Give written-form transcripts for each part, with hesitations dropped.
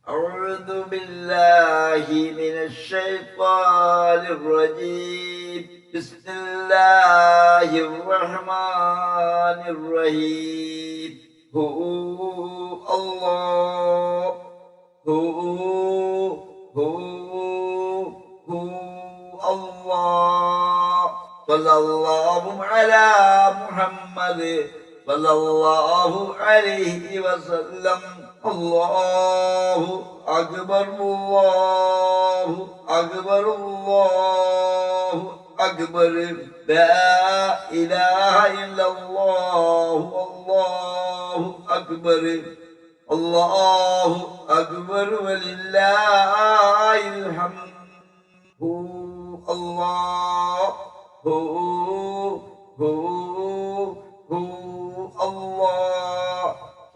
أعوذ بالله من الشيطان الرجيم. بسم الله الرحمن الرحيم. هو الله هو الله. صلى الله على محمد صلى الله عليه وسلم. الله أكبر الله أكبر الله أكبر. لا إله إلا الله الله أكبر الله أكبر ولله الحمد. الله الله.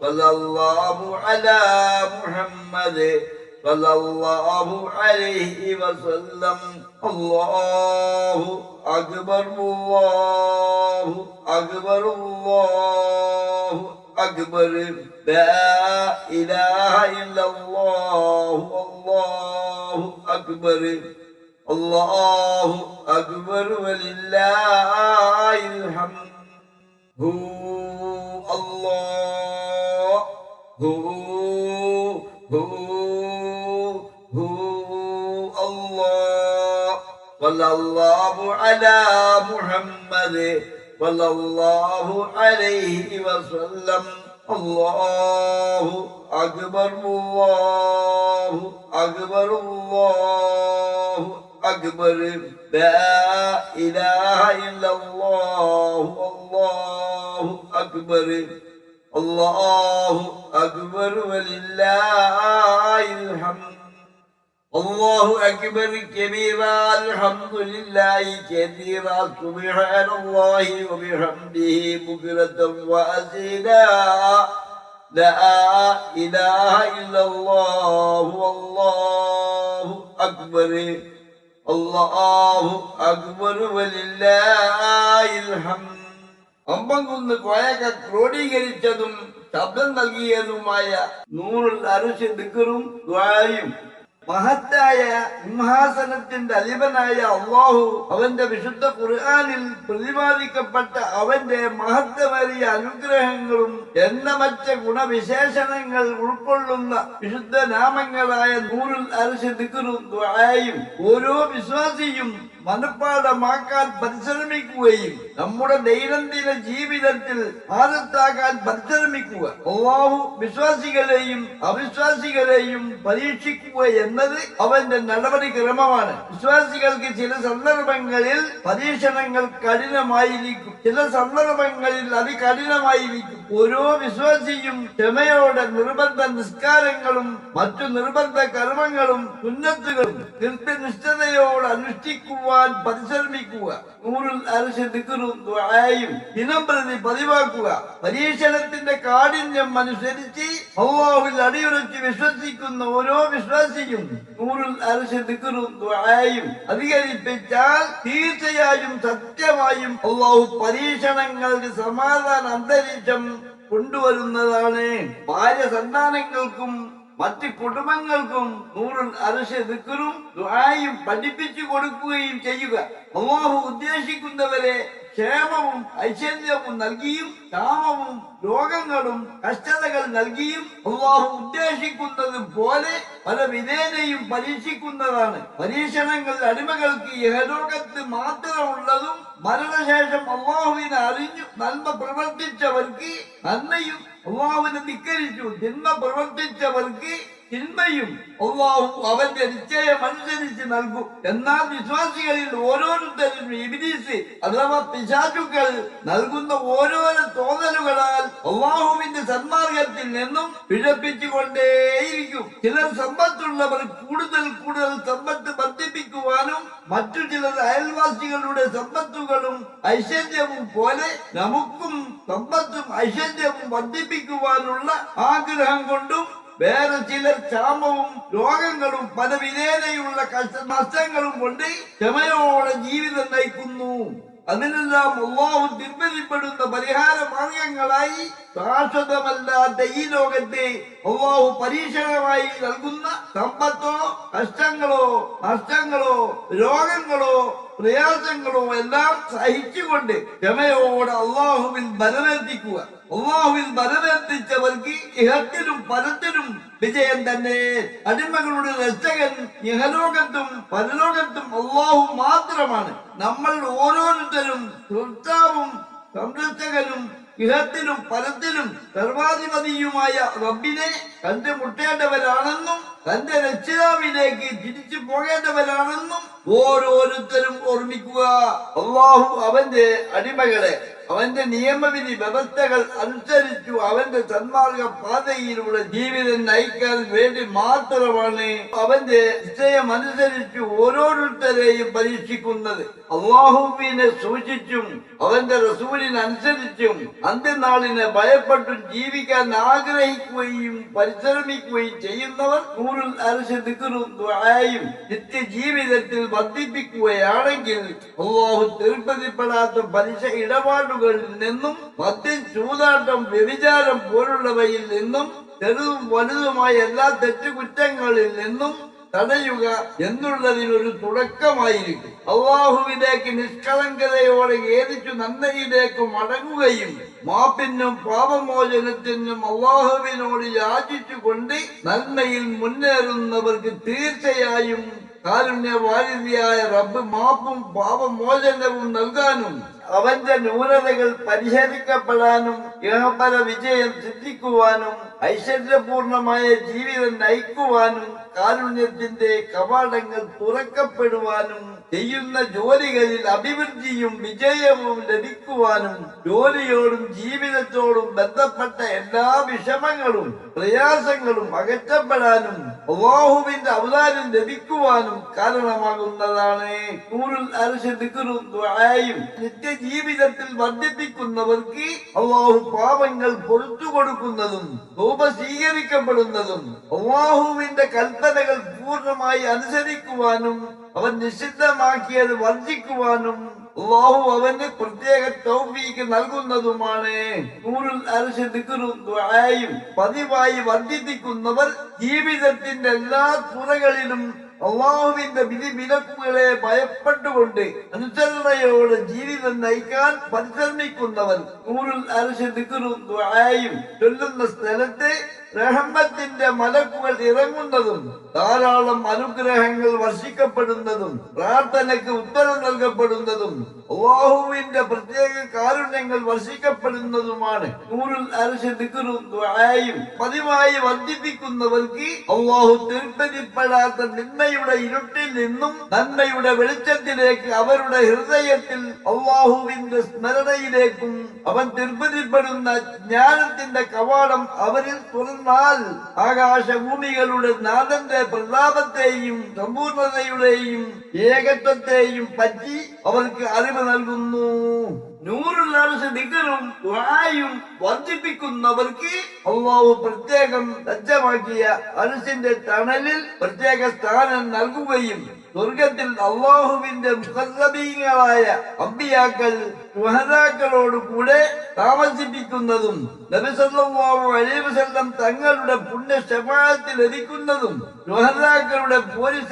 صلى الله على محمد صلى الله عليه وسلم. الله أكبر الله أكبر الله أكبر. لا إله إلا الله الله أكبر الله أكبر ولله الحمد. الله الله. صلى الله على محمد صلى الله عليه وسلم. الله أكبر الله أكبر الله أكبر. لا إله إلا الله الله أكبر الله أكبر ولله الحمد. الله أكبر كبيرا. الحمد لله كثيرا. سبحان الله وبحمده بكرة وأصيلا. لا إله إلا الله والله أكبر الله أكبر ولله الحمد. അമ്പംകുന്ന് കോയക ക്രോഡീകരിച്ചതും ശബ്ദം നൽകിയതുമായ നൂറുൽ അർശ് ദിക്റും ദുആയും മഹത്തായ സിംഹാസനത്തിന്റെ അധിപനായ അല്ലാഹു അവന്റെ വിശുദ്ധ ഖുർആനിൽ പ്രതിപാദിക്കപ്പെട്ട അവന്റെ മഹത്വമേറിയ അനുഗ്രഹങ്ങളും എണ്ണമറ്റ ഗുണവിശേഷണങ്ങൾ ഉൾക്കൊള്ളുന്ന വിശുദ്ധ നാമങ്ങളായ നൂറുൽ അർശ് ദിക്റും ദുആയും ഓരോ വിശ്വാസിയും മനഃപ്പാഠമാക്കാൻ പരിശ്രമിക്കുകയും നമ്മുടെ ദൈനംദിന ജീവിതത്തിൽ ആദത്താക്കാൻ പരിശ്രമിക്കുക. അല്ലാഹു വിശ്വാസികളെയും അവിശ്വാസികളെയും പരീക്ഷിക്കുക എന്നത് അവന്റെ നടപടിക്രമമാണ്. വിശ്വാസികൾക്ക് ചില സന്ദർഭങ്ങളിൽ പരീക്ഷണങ്ങൾ കഠിനമായിരിക്കും, ചില സന്ദർഭങ്ങളിൽ അതികഠിനമായിരിക്കും. ഓരോ വിശ്വാസിയും ക്ഷമയോടെ നിർബന്ധ നിസ്കാരങ്ങളും മറ്റു നിർബന്ധ കർമ്മങ്ങളും സുന്നത്തുകളും കൃത്യനിഷ്ഠതയോടെ അനുഷ്ഠിക്കുക പരിശ്രമിക്കുക. നൂറുൽ അർശ് ദിക്റും ദുആയും ദിനം പ്രതി പതിവാക്കുക. പരീക്ഷണത്തിന്റെ കാഠിന്യം അനുസരിച്ച് അല്ലാഹുവിൽ അടിയുറച്ച് വിശ്വസിക്കുന്ന ഓരോ വിശ്വാസിയും നൂറുൽ അർശ് ദിക്റും ദുആയും അധികരിപ്പിച്ചാൽ തീർച്ചയായും സത്യമായും അല്ലാഹു പരീക്ഷണങ്ങൾക്ക് സമാധാന അന്തരീക്ഷം കൊണ്ടുവരുന്നതാണ്. ഭാര്യ സന്താനങ്ങൾക്കും മറ്റ് കുടുംബങ്ങൾക്കും നൂറുൽ അർശ് ദിക്റും ദുആയും പഠിപ്പിച്ചു കൊടുക്കുകയും ചെയ്യുക. അല്ലാഹു ഉദ്ദേശിക്കുന്നവരെ ക്ഷേമവും ഐശ്വര്യവും നൽകിയും ക്ഷാമവും രോഗങ്ങളും കഷ്ടതകൾ നൽകിയും അല്ലാഹു ഉദ്ദേശിക്കുന്നത് പോലെ പല വിധേനയും പരീക്ഷിക്കുന്നതാണ്. പരീക്ഷണങ്ങൾ അടിമകൾക്ക് ഇഹലോകത്ത് മാത്രമുള്ളതും മരണശേഷം അല്ലാഹുവിനെ അറിഞ്ഞു നന്മ പ്രവർത്തിച്ചവർക്ക് നന്മയും അല്ലാഹുവിനെ ധിക്കരിച്ചു തിന്മ പ്രവർത്തിച്ചവർക്ക് തിന്മയും അല്ലാഹു അവന്റെ നിശ്ചയം അനുസരിച്ച് നൽകും. എന്നാൽ വിശ്വാസികളിൽ ഓരോരുത്തരും ഇബ്ലീസ് അഥവാ പിശാചുക്കൾ നൽകുന്ന ഓരോരോ തോന്നലുകളാൽ അല്ലാഹുവിന്റെ സന്മാർഗത്തിൽ നിന്നും പിഴപ്പിച്ചുകൊണ്ടേയിരിക്കും. ചിലർ സമ്പത്തുള്ളവർ കൂടുതൽ കൂടുതൽ സമ്പത്ത് വർദ്ധിപ്പിക്കുവാനും മറ്റു ചിലർ അയൽവാസികളുടെ സമ്പത്തുകളും ഐശ്വര്യവും പോലെ നമുക്കും സമ്പത്തും ഐശ്വര്യവും വർദ്ധിപ്പിക്കുവാനുള്ള ആഗ്രഹം കൊണ്ടും വേറെ ചിലർ ക്ഷാമവും രോഗങ്ങളും പല വിധേനയുള്ള നഷ്ടങ്ങളും കൊണ്ട് ക്ഷമയോടെ ജീവിതം നയിക്കുന്നു. അതിനെല്ലാം അല്ലാഹു തിരുപ്പതിപ്പെടുന്ന പരിഹാര മാർഗങ്ങളായി ശാശ്വതമല്ലാത്ത ഈ ലോകത്തെ അല്ലാഹു പരീക്ഷണമായി നൽകുന്ന സമ്പത്തോ കഷ്ടങ്ങളോ നഷ്ടങ്ങളോ രോഗങ്ങളോ പ്രയാസങ്ങളോ എല്ലാം സഹിച്ചുകൊണ്ട് ക്ഷമയോടെ അള്ളാഹുവിൽ ബലമെത്തിക്കുക. അള്ളാഹുവിൽ ബലമെത്തിച്ചവർക്ക് ഇഹത്തിലും പരത്തിലും വിജയം തന്നെ. അടിമകളുടെ രക്ഷകൻ ഇഹലോകത്തും പരലോകത്തും അള്ളാഹു മാത്രമാണ്. നമ്മൾ ഓരോരുത്തരും സൃഷ്ടാവും സംരക്ഷകനും ഇഹത്തിലും പരത്തിലും സർവാധിപതിയുമായ റബ്ബിനെ കണ്ടുമുട്ടേണ്ടവരാണെന്നും തന്റെ രക്ഷിതാവിലേക്ക് തിരിച്ചു പോകേണ്ടവരാണെന്നും ഓരോരുത്തരും ഓർമ്മിക്കുക. അള്ളാഹു അവന്റെ അടിമകളെ അവന്റെ നിയമവിധി വ്യവസ്ഥകൾ അനുസരിച്ചു അവന്റെ സന്മാർഗ പാതയിലൂടെ ജീവിതം നയിക്കാൻ വേണ്ടി മാത്രമാണ് അവന്റെ നിശ്ചയമനുസരിച്ചു ഓരോരുത്തരെയും പരീക്ഷിക്കുന്നത്. അള്ളാഹുവിനെ സൂക്ഷിച്ചും അവന്റെ റസൂലിനനുസരിച്ചും അന്ത്യനാളിനെ ഭയപ്പെട്ടും ജീവിക്കാൻ ആഗ്രഹിക്കുകയും പരിശ്രമിക്കുകയും ചെയ്യുന്നവർ നൂറുൽ അർശ് ദിക്റും ദുആയും നിത്യജീവിതത്തിൽ വർദ്ധിപ്പിക്കുകയാണെങ്കിൽ അള്ളാഹു തൃപ്തിപ്പെടാത്ത പലിശ ഇടപാടുകളിൽ നിന്നും മദ്യം, ചൂതാട്ടം, വ്യഭിചാരം പോലുള്ളവയിൽ നിന്നും ചെറുതും വലുതുമായ എല്ലാ തെറ്റുകുറ്റങ്ങളിൽ നിന്നും തടയുക എന്നുള്ളതിനൊരു തുടക്കമായിരിക്കും. അള്ളാഹുവിലേക്ക് നിഷ്കളങ്കതയോടെ ഖേദിച്ചു നന്മയിലേക്ക് മടങ്ങുകയും മാപ്പിനും പാപമോചനത്തിനും അള്ളാഹുവിനോട് യാചിച്ചുകൊണ്ട് നന്മയിൽ മുന്നേറുന്നവർക്ക് തീർച്ചയായും കാരുണ്യവാരിധിയായ റബ്ബ് മാപ്പും പാപമോചനവും നൽകാനും അവന്റെ ന്യൂനതകൾ പരിഹരിക്കപ്പെടാനും ഇഹപര വിജയം സിദ്ധിക്കുവാനും ഐശ്വര്യപൂർണമായ ജീവിതം നയിക്കുവാനും കാരുണ്യത്തിന്റെ കവാടങ്ങൾ തുറക്കപ്പെടുവാനും ചെയ്യുന്ന ജോലികളിൽ അഭിവൃദ്ധിയും വിജയവും ലഭിക്കുവാനും ജോലിയോടും ജീവിതത്തോടും ബന്ധപ്പെട്ട എല്ലാ വിഷമങ്ങളും പ്രയാസങ്ങളും അകറ്റപ്പെടാനും അല്ലാഹുവിന്റെ ഔദാര്യം ലഭിക്കുവാനും കാരണമാകുന്നതാണ് നൂറുൽ അർശ് ദിക്റും ദുആയും. നിത്യജീവിതത്തിൽ വർദ്ധിപ്പിക്കുന്നവർക്ക് അല്ലാഹു പാപങ്ങൾ പൊറുത്തു കൊടുക്കുന്നതും തൗബ സ്വീകരിക്കപ്പെടുന്നതും അല്ലാഹുവിന്റെ കൽപ്പനകൾ പൂർണ്ണമായി അനുസരിക്കുവാനും അവൻ നിഷിദ്ധമാക്കിയത് വർജിക്കുവാനും അല്ലാഹു അവന് പ്രത്യേക തൗഫീഖ് നൽകുന്നതുമാണ് നൂറുൽ അർശ് ദിക്റും ദുആയും. പതിവായി വർദ്ധിപ്പിക്കുന്നവർ ജീവിതത്തിന്റെ എല്ലാ തുറകളിലും അള്ളാഹുവിന്റെ വിധി വിലക്കുകളെ ഭയപ്പെട്ടുകൊണ്ട് അനുസരണയോടെ ജീവിതം നയിക്കാൻ പരിശ്രമിക്കുന്നവർ നൂറുൽ അർശ് ദിക്റും ദുആയും ചൊല്ലുന്ന സ്ഥലത്ത് റഹ്മത്തിന്റെ മലക്കുകൾ ഇറങ്ങുന്നതും ധാരാളം അനുഗ്രഹങ്ങൾ വർഷിക്കപ്പെടുന്നതും പ്രാർത്ഥനയ്ക്ക് ഉത്തരം നൽകപ്പെടുന്നതും അല്ലാഹുവിന്റെ പ്രത്യേക കാരുണ്യങ്ങൾ വർഷിക്കപ്പെടുന്നതുമാണ് നൂറുൽ അർശ് ദിക്റും ദുആയും. പതിവായി വർദ്ധിപ്പിക്കുന്നവർക്ക് അല്ലാഹു തൃപ്തിപ്പെടാത്ത നിന്മയുടെ ഇരുട്ടിൽ നിന്നും നന്മയുടെ വെളിച്ചത്തിലേക്ക് അവരുടെ ഹൃദയത്തിൽ അല്ലാഹുവിന്റെ സ്മരണയിലേക്കും അവൻ തൃപ്തിപ്പെടുന്ന ജ്ഞാനത്തിന്റെ കവാടം അവരിൽ തുറന്നാൽ ആകാശഭൂമികളുടെ നാഥന്റെ പ്രതാപത്തെയും സമ്പൂർണതയുടെയും ഏകത്വത്തെയും പറ്റി അവർക്ക് അറിവ് നൽകുന്നു. നൂറുൽ അർശ് ദിക്റും ദുആയും വർദ്ധിപ്പിക്കുന്നവർക്ക് അല്ലാഹു പ്രത്യേകം സജ്ജമാക്കിയ അർശിന്റെ തണലിൽ പ്രത്യേക സ്ഥാനം നൽകുകയും സ്വർഗത്തിൽ അല്ലാഹുവിന്റെ മുഖർറബീങ്ങളായ അമ്പിയാക്കൾ ശുഹദാക്കളോട് കൂടെ താമസിപ്പിക്കുന്നതും നബി സല്ലല്ലാഹു അലൈഹി വസല്ലം തങ്ങളുടെ പുണ്യ ശഫാഅത്തിൽ ലഭിക്കുന്നതും ശുഹദാക്കളുടെ പോരിശ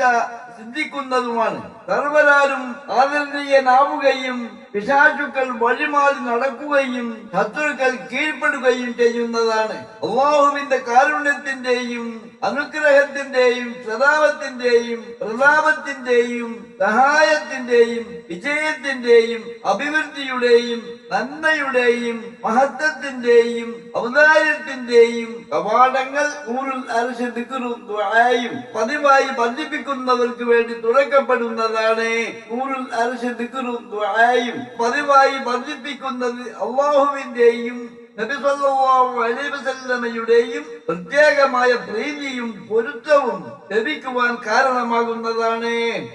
സിദ്ധിക്കുന്നതുമാണ്. സർവരാലും ആദരണീയനാവുകയും പിശാചുക്കൾ വഴിമാറി നടക്കുകയും ശത്രുക്കൾ കീഴ്പ്പെടുകയും ചെയ്യുന്നതാണ്. അല്ലാഹുവിന്റെ കാരുണ്യത്തിന്റെയും അനുഗ്രഹത്തിന്റെയും സദാവത്തിന്റെയും പ്രതാപത്തിന്റെയും സഹായത്തിന്റെയും വിജയത്തിന്റെയും അഭിവൃദ്ധിയുടെയും നന്മയുടെയും മഹത്വത്തിന്റെയും ഔദാര്യത്തിന്റെയും കവാടങ്ങൾ നൂറുൽ അർശ് ദിക്റും ദുആയും പതിവായി വർദ്ധിപ്പിക്കുന്നവർക്ക് വേണ്ടി തുറക്കപ്പെടുന്നതാണ്. നൂറുൽ അർശ് ദിക്റും ദുആയും പതിവായി വർദ്ധിപ്പിക്കുന്നത് അല്ലാഹുവിന്റെയും നബി സല്ലല്ലാഹു അലൈഹി വസല്ലമയുടെയും പ്രത്യേകമായ പ്രീതിയും പൊരുത്തവും ലഭിക്കുവാൻ കാരണമാകുന്നതാണ്.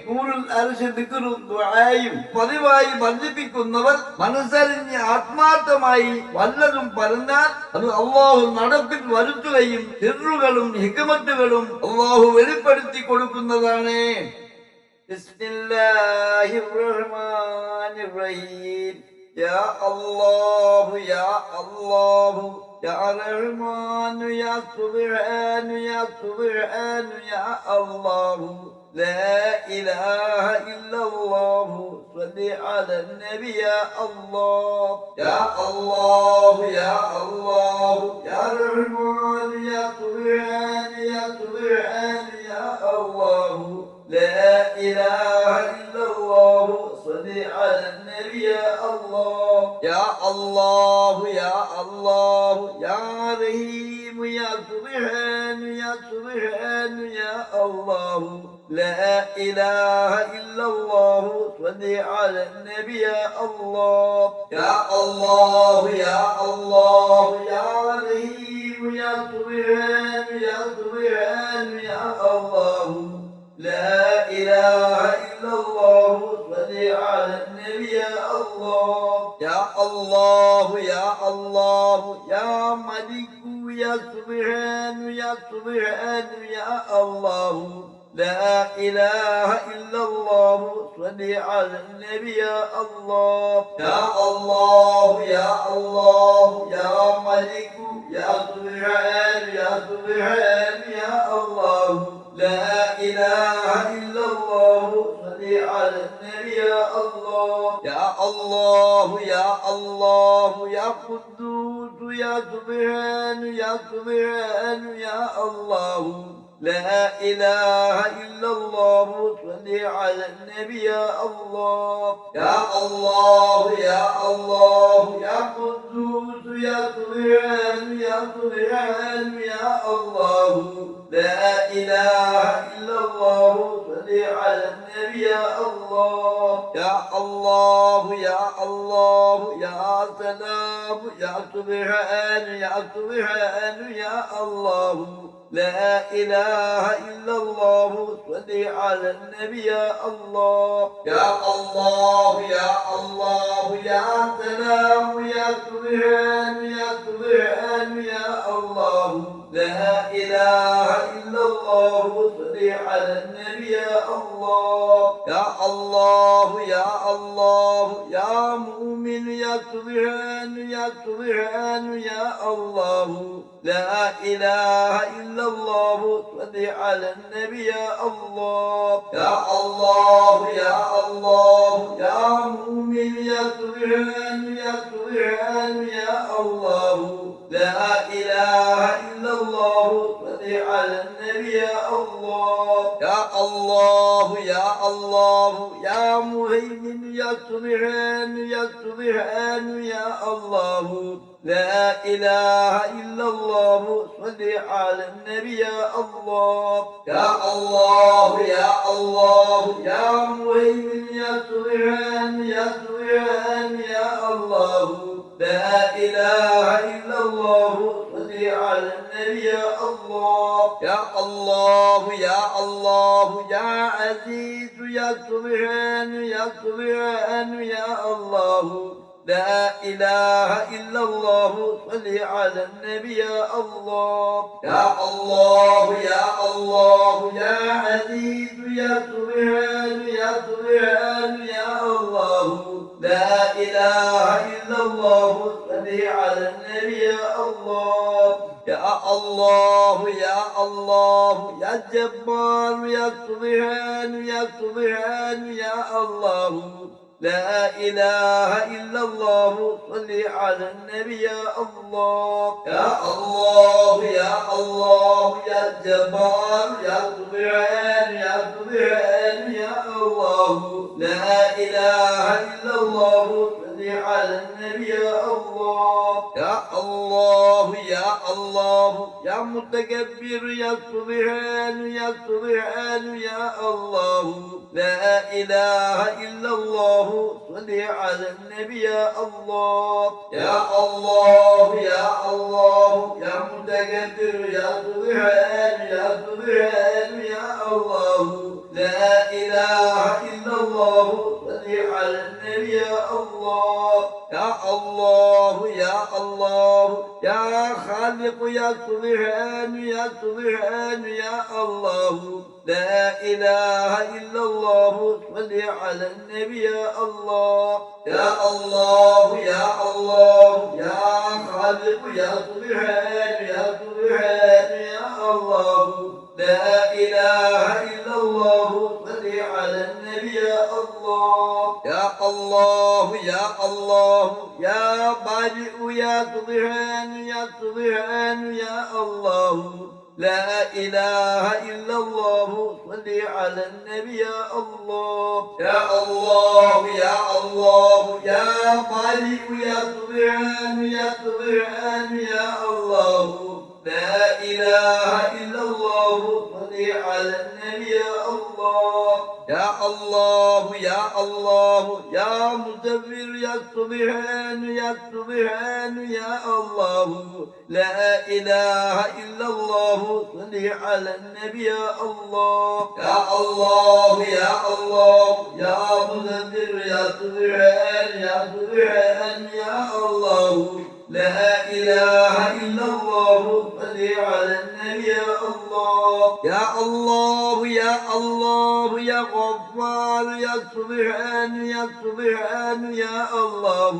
നൂറുൽ അർശ് ദിക്റും ദുആയും പതിവായി വർദ്ധിപ്പിക്കുന്നവർ മനസ്സറിഞ്ഞ് ആത്മാർത്ഥമായി വല്ലതും പറഞ്ഞാൽ അത് അല്ലാഹു നടപ്പിൽ വരുത്തുകയും സിർറുകളും ഹിക്മത്തുകളും അല്ലാഹു വെളിപ്പെടുത്തി കൊടുക്കുന്നതാണ്. بسم الله الرحمن الرحيم يا الله يا الله يا رحمن يا سبحان يا سبحان يا الله لا إله إلا الله صل على النبي يا الله يا الله يا الله يا رحمن يا سبحان يا سبحان يا الله لا إله إلا الله صل على النبي يا الله يا الله يا الله يا رحيم يا سبحان يا سبحان يا الله لا إله إلا الله صل على النبي يا الله يا الله يا الله يا رحيم يا سبحان يا سبحان يا الله لا إله إلا الله صل على النبي يا الله يا الله يا الله يا ملك يا سبحان يا سبحان يا الله لا إله إلا الله صل على النبي يا الله يا الله يا الله يا ملك يا سبحان يا سبحان يا الله لا إله إلا الله صل على النبي يا الله يا الله يا الله يا قدوس يا سبحان يا سبحان يا الله لا إله إلا الله صل على النبي يا الله يا الله يا الله يا قدوس يا سبحان يا سبحان يا الله لا إله إلا الله صل على النبي يا الله يا الله يا الله يا سلام يا سبحان يا سبحان يا الله لا إله إلا الله صل على النبي يا الله يا الله يا الله يا سلام يا سبحان يا سبحان يا الله لا إله إلا الله صل على النبي يا الله يا الله يا الله يا مؤمن يا سبحان يا سبحان يا الله لا إله إلا الله صل على النبي يا الله يا الله يا الله يا مؤمن يا سبحان يا سبحان يا الله لا إله إلا الله صل على النبي يا الله يا الله يا الله يا مهيمن يا سبحان يا سبحان يا الله لا إله إلا الله صل على النبي يا الله يا الله يا الله يا مهيمن يا سبحان يا سبحان يا الله لا إله إلا الله صل على النبي يا الله يا الله يا الله يا عزيز يا سبحان يا سبحان يا الله لا إله إلا الله صل على النبي يا الله يا الله يا الله يا عزيز يا سبحان يا سبحان يا الله لا إله إلا الله صل على النبي يا الله يا الله يا الله يا جبار يا سبحان يا سبحان يا الله لا إله إلا الله صل على النبي يا الله يا الله يا الله يا جبار يا سبحان يا سبحان يا الله لا إله إلا الله صل على النبي يا الله يا الله يا الله يا متكبر يا سبحان يا سبحان يا الله لا إله إلا الله صل على النبي يا الله يا الله يا الله يا متكبر يا سبحان يا سبحان يا الله لا إله إلا الله صل على النبي يا الله يا الله يا الله يا خالق خالق يا سبحان يا سبحان يا الله لا إله إلا الله صل على النبي يا الله يا الله يا الله يا خالق يا سبحان يا سبحان يا الله لا إله إلا الله صل على النبي يا الله يا الله يا الله يا بارئ يا سبحان يا سبحان يا الله لا إله إلا الله صل على النبي يا الله يا الله يا الله يا بارئ يا سبحان يا سبحان يا الله لا إله إلا الله صل على النبي يا الله يا الله يا الله يا مدبر يا سبحان يا سبحان يا الله لا إله إلا الله صل على النبي يا الله يا الله يا الله يا مدبر يا سبحان يا سبحان يا الله لا إله إلا الله صل على النبي يا الله يا الله يا الله يا غفار يا سبحان يا سبحان يا الله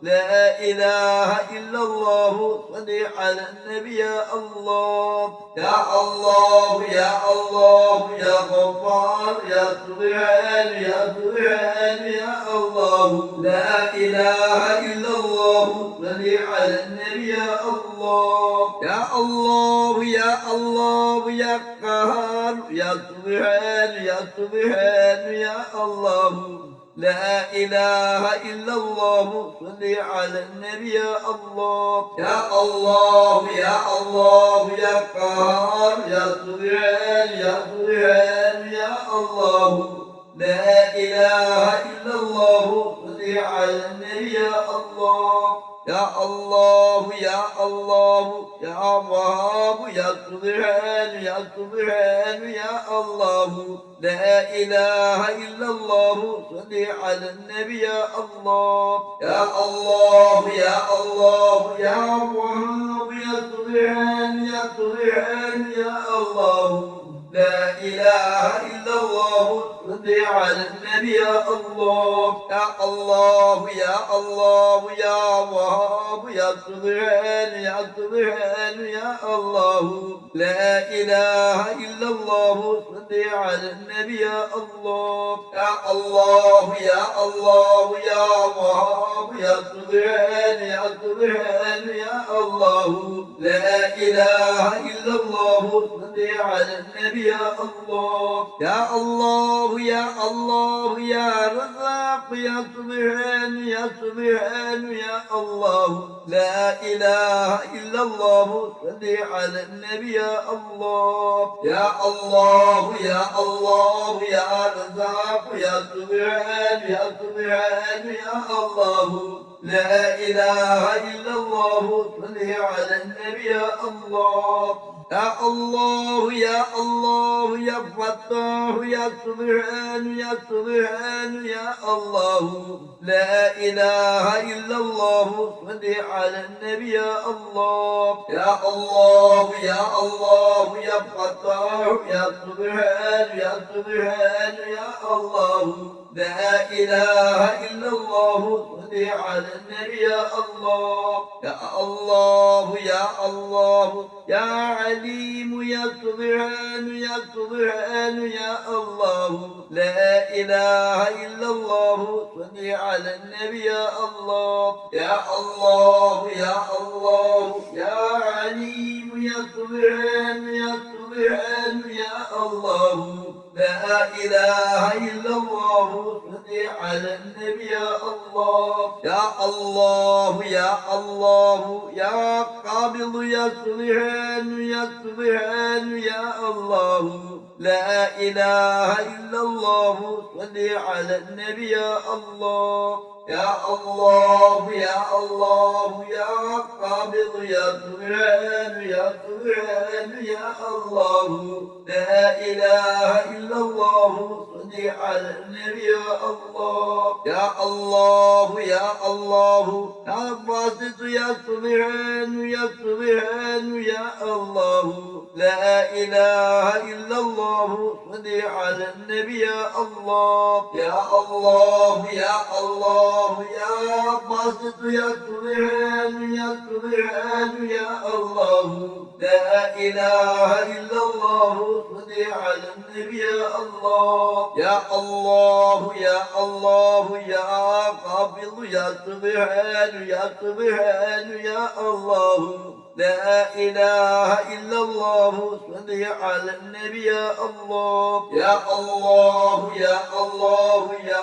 لا إله إلا الله صل على النبي يا الله يا الله يا الله يا غفار يا سبحان يا سبحان يا الله لا إله إلا الله صل على النبي يا الله يا الله يا الله يا قهار يا سبحان يا سبحان يا الله لا إله إلا الله صل على النبي يا الله يا الله يا الله يا قهار يا سبحان يا سبحان يا الله لا إله إلا الله صل على النبي يا الله يا الله يا الله يا وهاب يا سبحان يا سبحان يا الله لا إله إلا الله صل على النبي يا الله يا الله يا الله يا وهاب يا سبحان يا سبحان يا الله لا إله إلا الله صل على النبي يا الله يا الله يا الله يا وهاب يا سبحان يا سبحان يا الله لا إله إلا الله صل على النبي يا الله يا الله يا الله يا وهاب يا سبحان يا سبحان يا الله لا إله إلا الله صل على النبي يا الله يا الله يا الله يا رزاق يا سبحان يا سبحان يا الله لا إله إلا الله صل على النبي يا الله يا الله يا الله يا رزاق يا سبحان يا سبحان يا الله لا إله إلا الله صل على النبي يا الله يا الله يا الله يا فتاح يا سبحان يا سبحان يا الله لا إله إلا الله صل على النبي يا الله يا الله يا الله يا فتاح يا سبحان يا سبحان يا الله لا إله إلا الله صل على النبي يا الله يا الله يا الله يا عليم يا سبحان يا سبحان يا الله لا إله إلا الله صل على النبي يا الله يا الله يا الله يا عليم يا سبحان يا سبحان يا الله لا إله إلا الله صل على النبي يا الله يا الله يا الله يا قابض يا سبحان يا سبحان يا الله لا إله إلا الله صل على النبي يا الله يا الله يا الله يا قابض يا سبحان يا سبحان يا الله لا إله إلا الله صل صل على النبي يا الله يا الله يا الله يا باسط يا سبحان يا سبحان يا الله لا إله إلا الله صل على النبي يا الله يا الله يا الله يا باسط يا سبحان يا سبحان يا الله لا إله إلا الله صل على النبي يا الله يا الله يا الله يا قابض يا سبحان يا سبحان يا الله لا إله إلا الله صل على النبي يا الله يا الله يا الله يا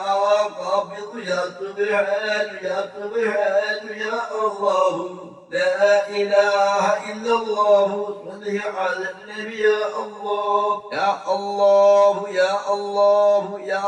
قابض يا سبحان يا سبحان يا الله لا إله إلا الله صل على النبي يا الله يا الله يا الله يا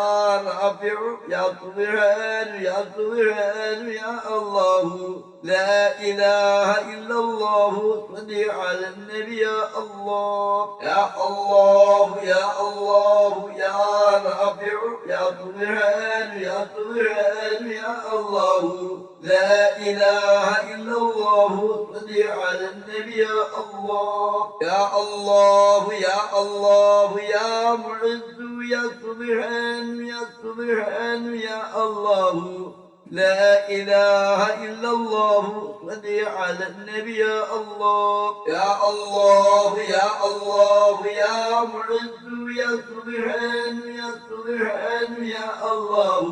رافع يا سبحان يا سبحان يا الله لا إله إلا الله صل على النبي يا الله يا الله يا الله يا رافع يا سبحان يا سبحان يا الله لا إله إلا الله صل على النبي يا الله يا الله يا الله يا معز يا سبحان يا سبحان يا الله لا إله إلا الله صل على النبي يا الله يا الله يا الله يا معز يا سبحان يا سبحان يا الله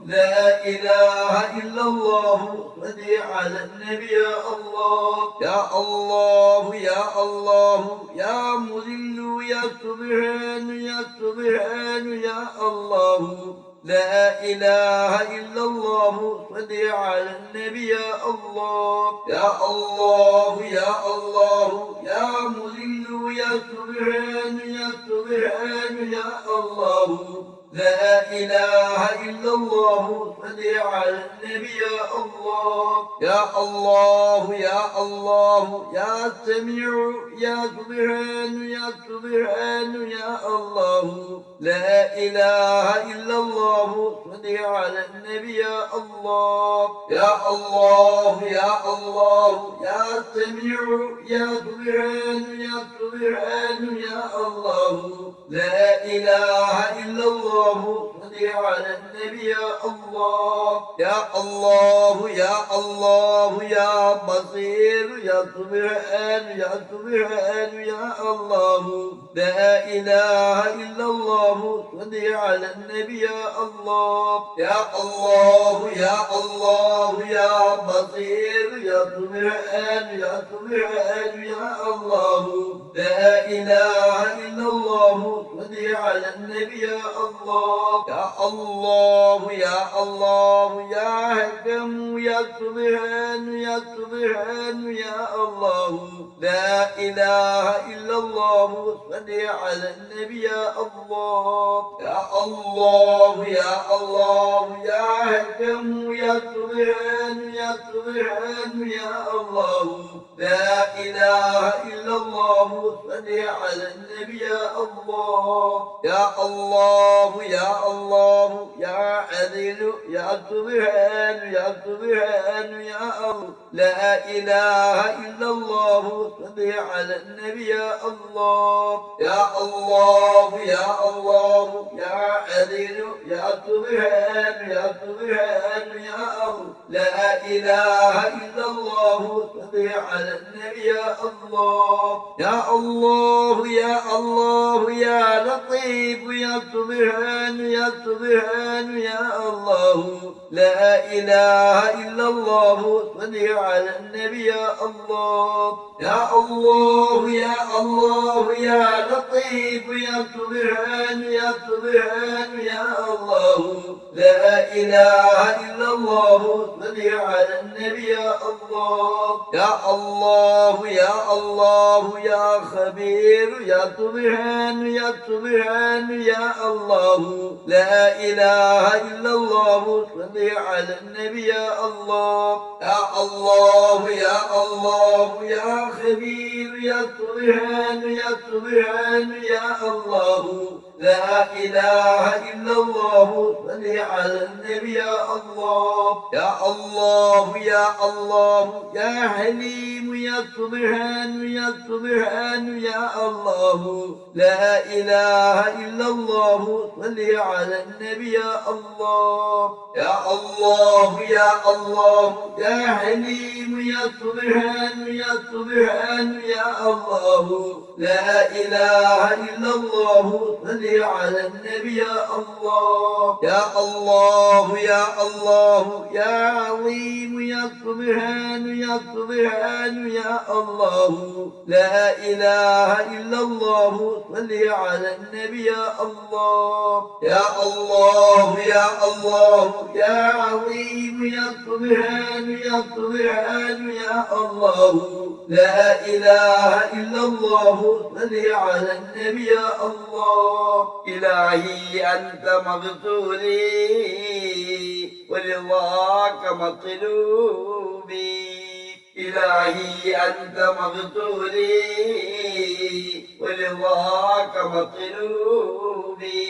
لا إله إلا الله صل على النبي يا الله يا الله يا الله يا مذل يا سبحان يا سبحان يا الله لا إله إلا الله صل على النبي يا الله يا الله يا الله يا مذل يا سبحان يا سبحان يا الله لا إله إلا الله صل على النبي يا الله يا الله يا الله يا سميع يا سبحان يا سبحان يا الله لا إله إلا الله صل على النبي يا الله يا الله يا الله يا سميع يا سبحان يا سبحان يا الله لا إله إلا الله صل على النبي يا الله يا الله يا الله يا بصير يا سبحان يا سبحان يا الله لا إله إلا الله صل على النبي يا الله يا الله يا الله يا بصير يا سبحان يا سبحان يا الله لا إله إلا الله صل على النبي يا الله يا الله يا الله يا حكم يا سبحان يا سبحان يا الله لا إله إلا الله صل على النبي يا الله يا الله يا الله يا حكم يا سبحان يا سبحان يا الله لا إله إلا الله صل على النبي يا الله يا الله يا الله يا عدل يا سبحان يا سبحان يا الله لا إله إلا الله صل على النبي يا الله يا الله يا الله يا عدل يا سبحان يا سبحان يا الله لا إله إلا الله صل على النبي يا الله يا الله يا الله يا لطيف يا سبحان يا سبحان يا الله لا إله إلا الله صل على النبي يا الله يا الله يا الله يا لطيف يا سبحان يا سبحان يا الله لا إله إلا الله صل على النبي يا الله يا الله يا الله يا خبير يا سبحان يا سبحان يا الله لا إله إلا الله صل على النبي يا الله يا الله يا الله يا خبير يا سبحان يا سبحان يا الله لا إله إلا الله صل على النبي يا الله يا الله يا الله يا حليم يا سبحان يا سبحان يا الله لا إله إلا الله صل على النبي يا الله يا الله يا الله يا حليم يا سبحان يا سبحان يا الله لا إله إلا الله صل على النبي يا الله يا الله يا الله يا عظيم يا سبحان يا سبحان يا الله لا إله إلا الله صل على النبي يا الله يا الله يا الله يا عظيم يا سبحان يا سبحان يا الله لا إله إلا الله صل على النبي يا الله إلهي أنت مغسولي ورضاك مطلوبي إلهي أنت مغسولي ورضاك مطلوبي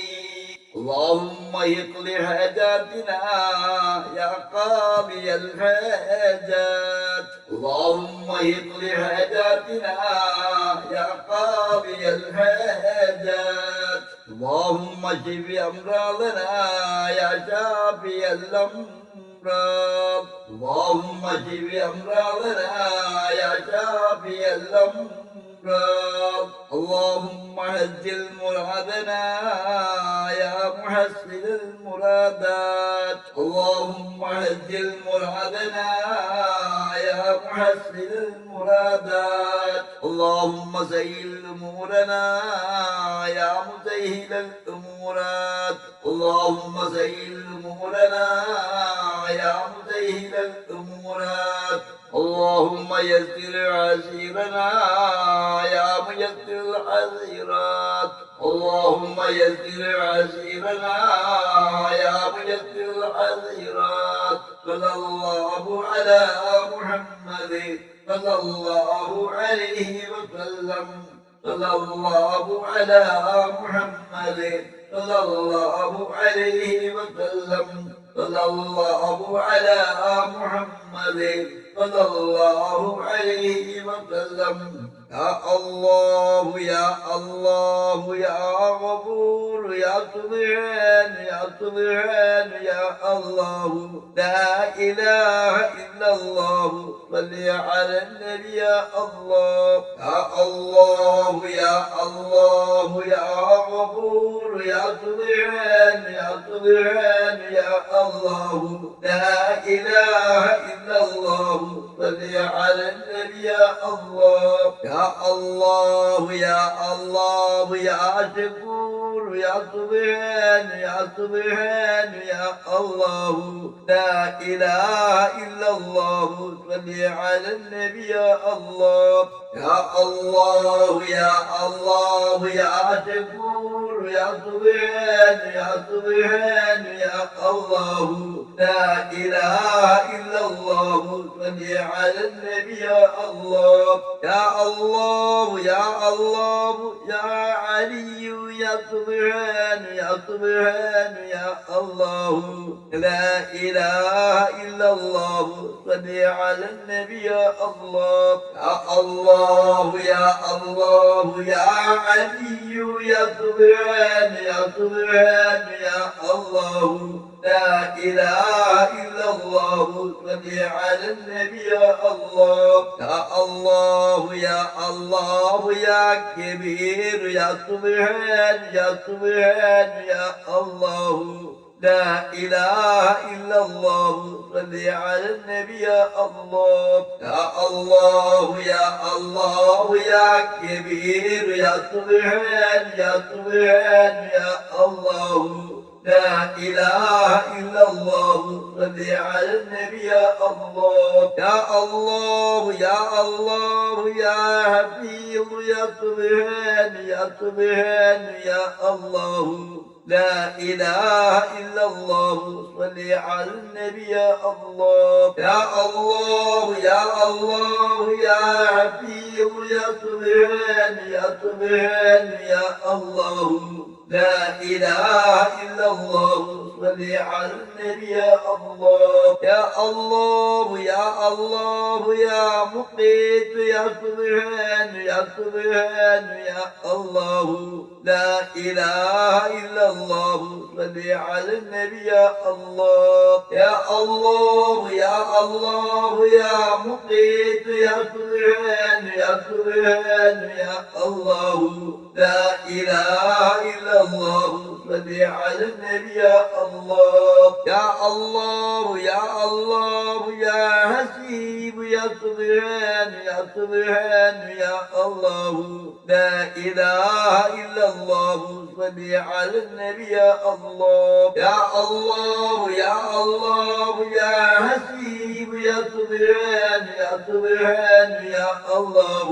اللهم اقض حاجاتنا يا قاضي الحاجات اللهم اقض حاجاتنا يا قاضي الحاجات اللهم اشف أمراضنا يا شافي الأمراض اللهم اشف أمراضنا يا شافي الأمراض اللهم هزل مرادنا يا محسن المرادات اللهم هزل مرادنا يا محسن المرادات اللهم سهل أمورنا يا مسهل الأمورات اللهم سهل أمورنا يا مسهل الأمورات اللهم يسر عسيرنا يا ميسر العسيرات اللهم يسر عسيرنا يا ميسر العسيرات صلى الله على محمد صلى الله عليه وسلم صلى الله على محمد صلى الله عليه وسلم صلى الله على محمد صلى الله عليه وسلم يا الله يا الله يا غفور يا سبحان يا سبحان يا الله لا إله إلا الله صل على النبي يا الله يا الله يا الله يا غفور يا سبحان يا سبحان يا الله لا إله إلا الله صل على النبي يا الله يا الله يا الله يا شكور يا سبحان يا سبحان يا الله لا إله إلا الله صل على النبي يا الله يا الله يا الله يا شكور يا سبحان يا سبحان يا الله لا إله إلا الله صل على النبي يا الله يا الله يا الله يا علي يا سبحان يا سبحان يا الله لا إله إلا الله صل على النبي يا الله يا الله يا الله يا علي يا سبحان يا سبحان يا الله لا إله إلا الله صل على النبي يا الله يا الله يا الله يا كبير يا سبحان يا سبحان يا الله لا إله إلا الله صل على النبي يا الله يا الله يا الله يا كبير يا سبحان يا سبحان يا الله لا إله إلا الله صل على النبي يا الله يا الله يا الله يا حفيظ يا سبحان يا سبحان يا الله لا إله إلا الله صل على النبي يا الله يا الله يا الله يا حفيظ يا سبحان يا سبحان يا الله لا إله إلا الله صل على النبي يا الله يا الله يا الله يا مقيت يا سبحان يا سبحان يا الله لا إله إلا الله صل على النبي يا الله يا الله يا الله يا مقيت يا سبحان يا سبحان يا الله لا إله إلا الله صل على النبي يا الله يا الله يا الله يا حسيب يا سبحان يا سبحان يا الله لا إله إلا الله صل على النبي يا الله يا الله يا الله يا حسيب يا سبحان يا سبحان يا الله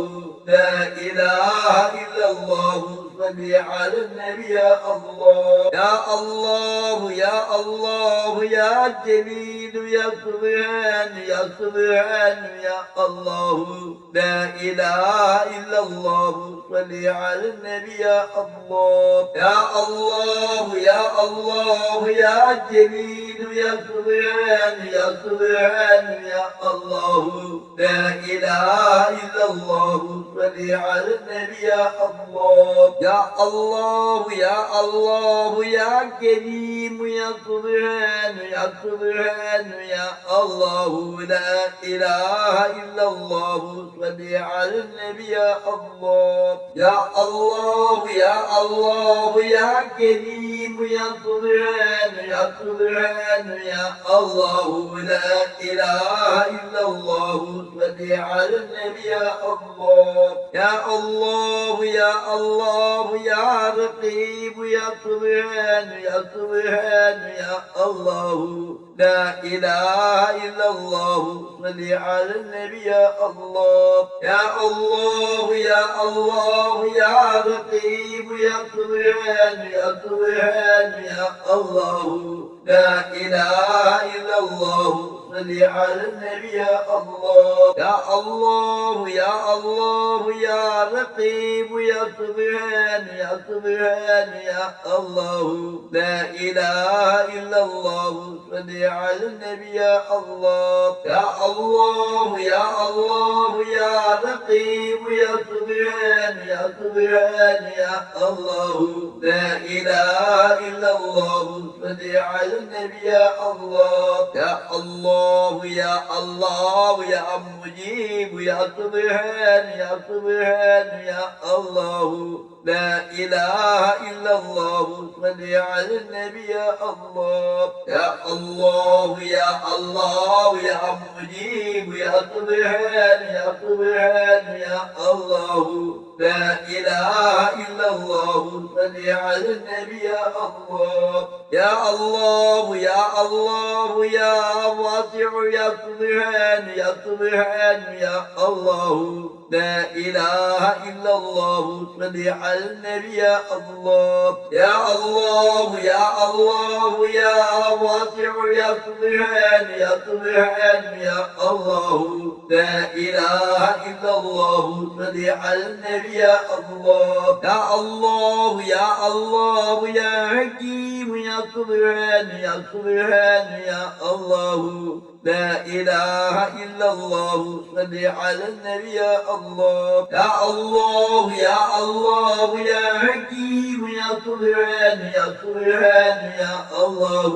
لا إله إلا الله صل على النبي يا الله يا الله يا الله يا جليل يا سبحان يا سبحان يا الله لا إله إلا الله صل على النبي يا الله يا الله يا الله يا جليل يا سبحان يا سبحان يا الله لا إله إلا الله صل على النبي يا الله يا الله يا الله يا كريم يا سبحان يا سبحان يا الله لا إله إلا الله صل على النبي يا الله يا الله يا الله يا كريم يا سبحان يا سبحان يا الله لا إله إلا الله صل على النبي يا الله يا الله يا الله يا رقيب يا سبحان يا سبحان يا الله لا إله إلا الله صل على النبي يا الله يا الله يا الله يا رقيب يا سبحان يا سبحان يا الله لا إله إلا الله صل على النبي يا الله يا الله يا الله يا رقيب يا سبحان يا سبحان يا الله لا إله إلا الله صل على النبي يا الله يا الله يا الله يا رقيب يا سبحان يا سبحان يا الله لا إله إلا الله صل على النبي يا الله يا الله يا الله يا مجيب يا سبحان يا سبحان يا الله لا إله إلا الله صل على النبي يا الله يا الله يا الله يا مجيب يا سبحان يا سبحان يا الله لا إله إلا الله صل على النبي يا الله يا الله يا الله يا واسع يا سبحان يا سبحان يا الله لا إله إلا الله صل على النبي يا الله يا الله يا الله يا واسع يا سبحان يا سبحان يا الله لا إله إلا الله صل على النبي يا الله يا الله يا الله يا حكيم يا سبحان يا سبحان يا الله لا إله إلا الله صل على النبي يا الله يا الله يا الله يا حكيم يا سبحان يا سبحان يا الله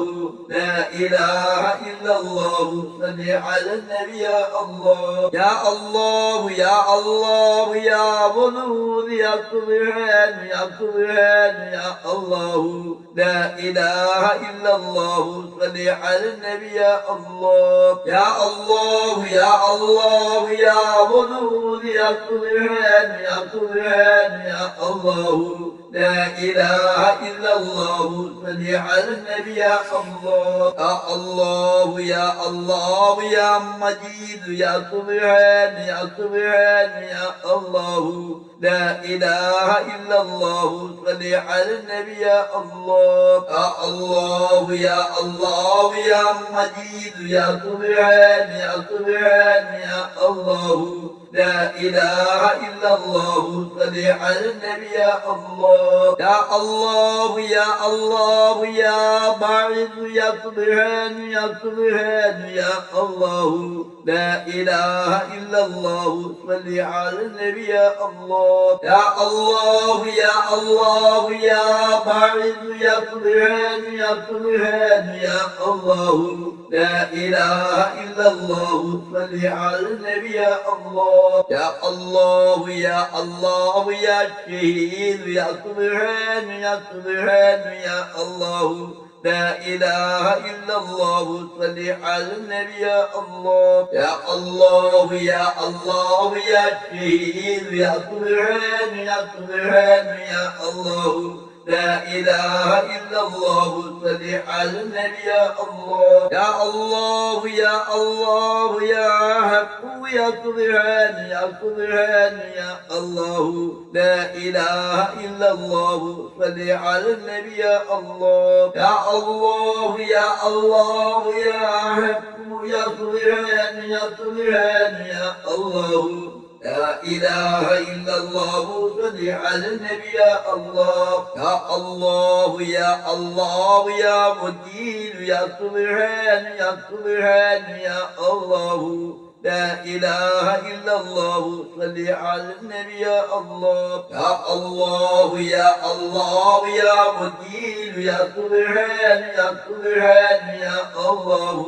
لا إله إلا الله صل على النبي يا الله يا الله يا الله يا ولود يا سبحان يا سبحان يا الله لا إله إلا الله صل على النبي يا الله يا الله يا الله يا ولود يا سبحان يا سبحان يا الله لا إله إلا الله صل على النبي يا الله يا الله يا الله يا مجيد يا سبحان يا سبحان يا الله لا إله إلا الله صل على النبي يا الله يا الله يا الله يا مجيد يا سبحان يا سبحان يا الله لا إله إلا الله صل على النبي يا الله يا الله يا الله يا باعث يا سبحان يا سبحان يا الله لا إله إلا الله صل على النبي يا الله يا الله يا الله يا باعث يا سبحان يا سبحان يا الله لا إله إلا الله صل على النبي يا الله يا الله يا الله يا شهيد يا سبحان يا سبحان يا الله لا إله إلا الله صل على النبي يا الله يا الله يا الله يا شهيد يا سبحان يا سبحان يا الله لا إله إلا الله صل على النبي يا الله يا الله يا الله يا حق يا سبحان يا سبحان يا الله لا إله إلا الله صل على النبي يا الله يا الله يا الله يا حق يا سبحان يا سبحان يا الله لا إله إلا الله صل على النبي يا الله يا الله يا الله يا مجيد يا سبحان يا سبحان يا الله لا إله إلا الله صل على النبي يا الله يا الله يا الله يا مجيد يا سبحان يا سبحان يا الله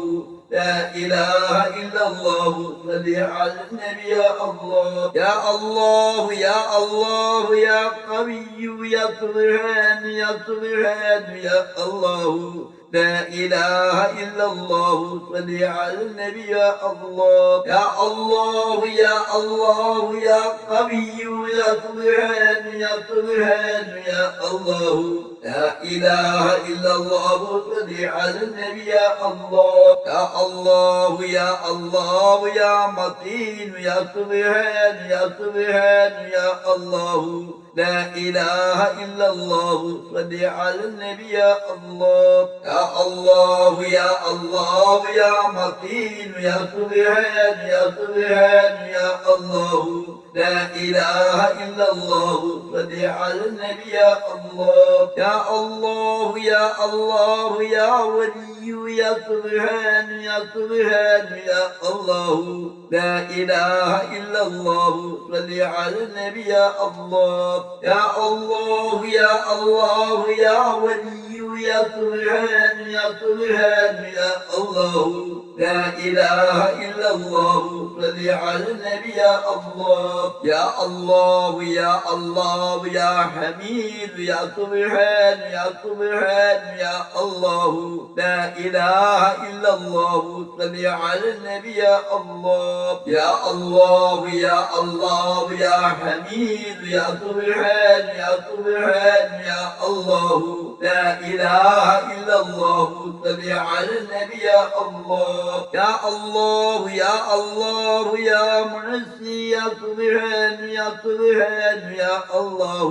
لا إله إلا الله صل على النبي يا الله يا الله يا الله يا قوي يا سبحان يا سبحان يا الله لا إله إلا الله صل على النبي يا الله يا الله يا الله يا قوي يا سبحان يا سبحان يا الله لا إله إلا الله صل على النبي يا الله يا الله يا الله يا متين يا سبحان يا سبحان يا الله لا إله إلا الله صل على النبي يا الله يا الله يا الله يا متين يا سبحان يا سبحان يا الله لا إله إلا الله صل على النبي يا الله يا الله يا الله يا ولي يا سبحان يا سبحان يا الله لا إله إلا الله صل على النبي يا الله يا الله يا الله يا ولي يا سبحان يا سبحان يا الله لا إله إلا الله صل على النبي يا الله يا الله يا الله يا حميد يا سبحان يا سبحان يا الله لا إله إلا الله صل على النبي يا الله يا الله يا الله يا حميد يا سبحان يا سبحان يا الله لا إله إلا الله صل على النبي يا الله يا الله يا الله يا معزي يا سبحان يا سبحان يا الله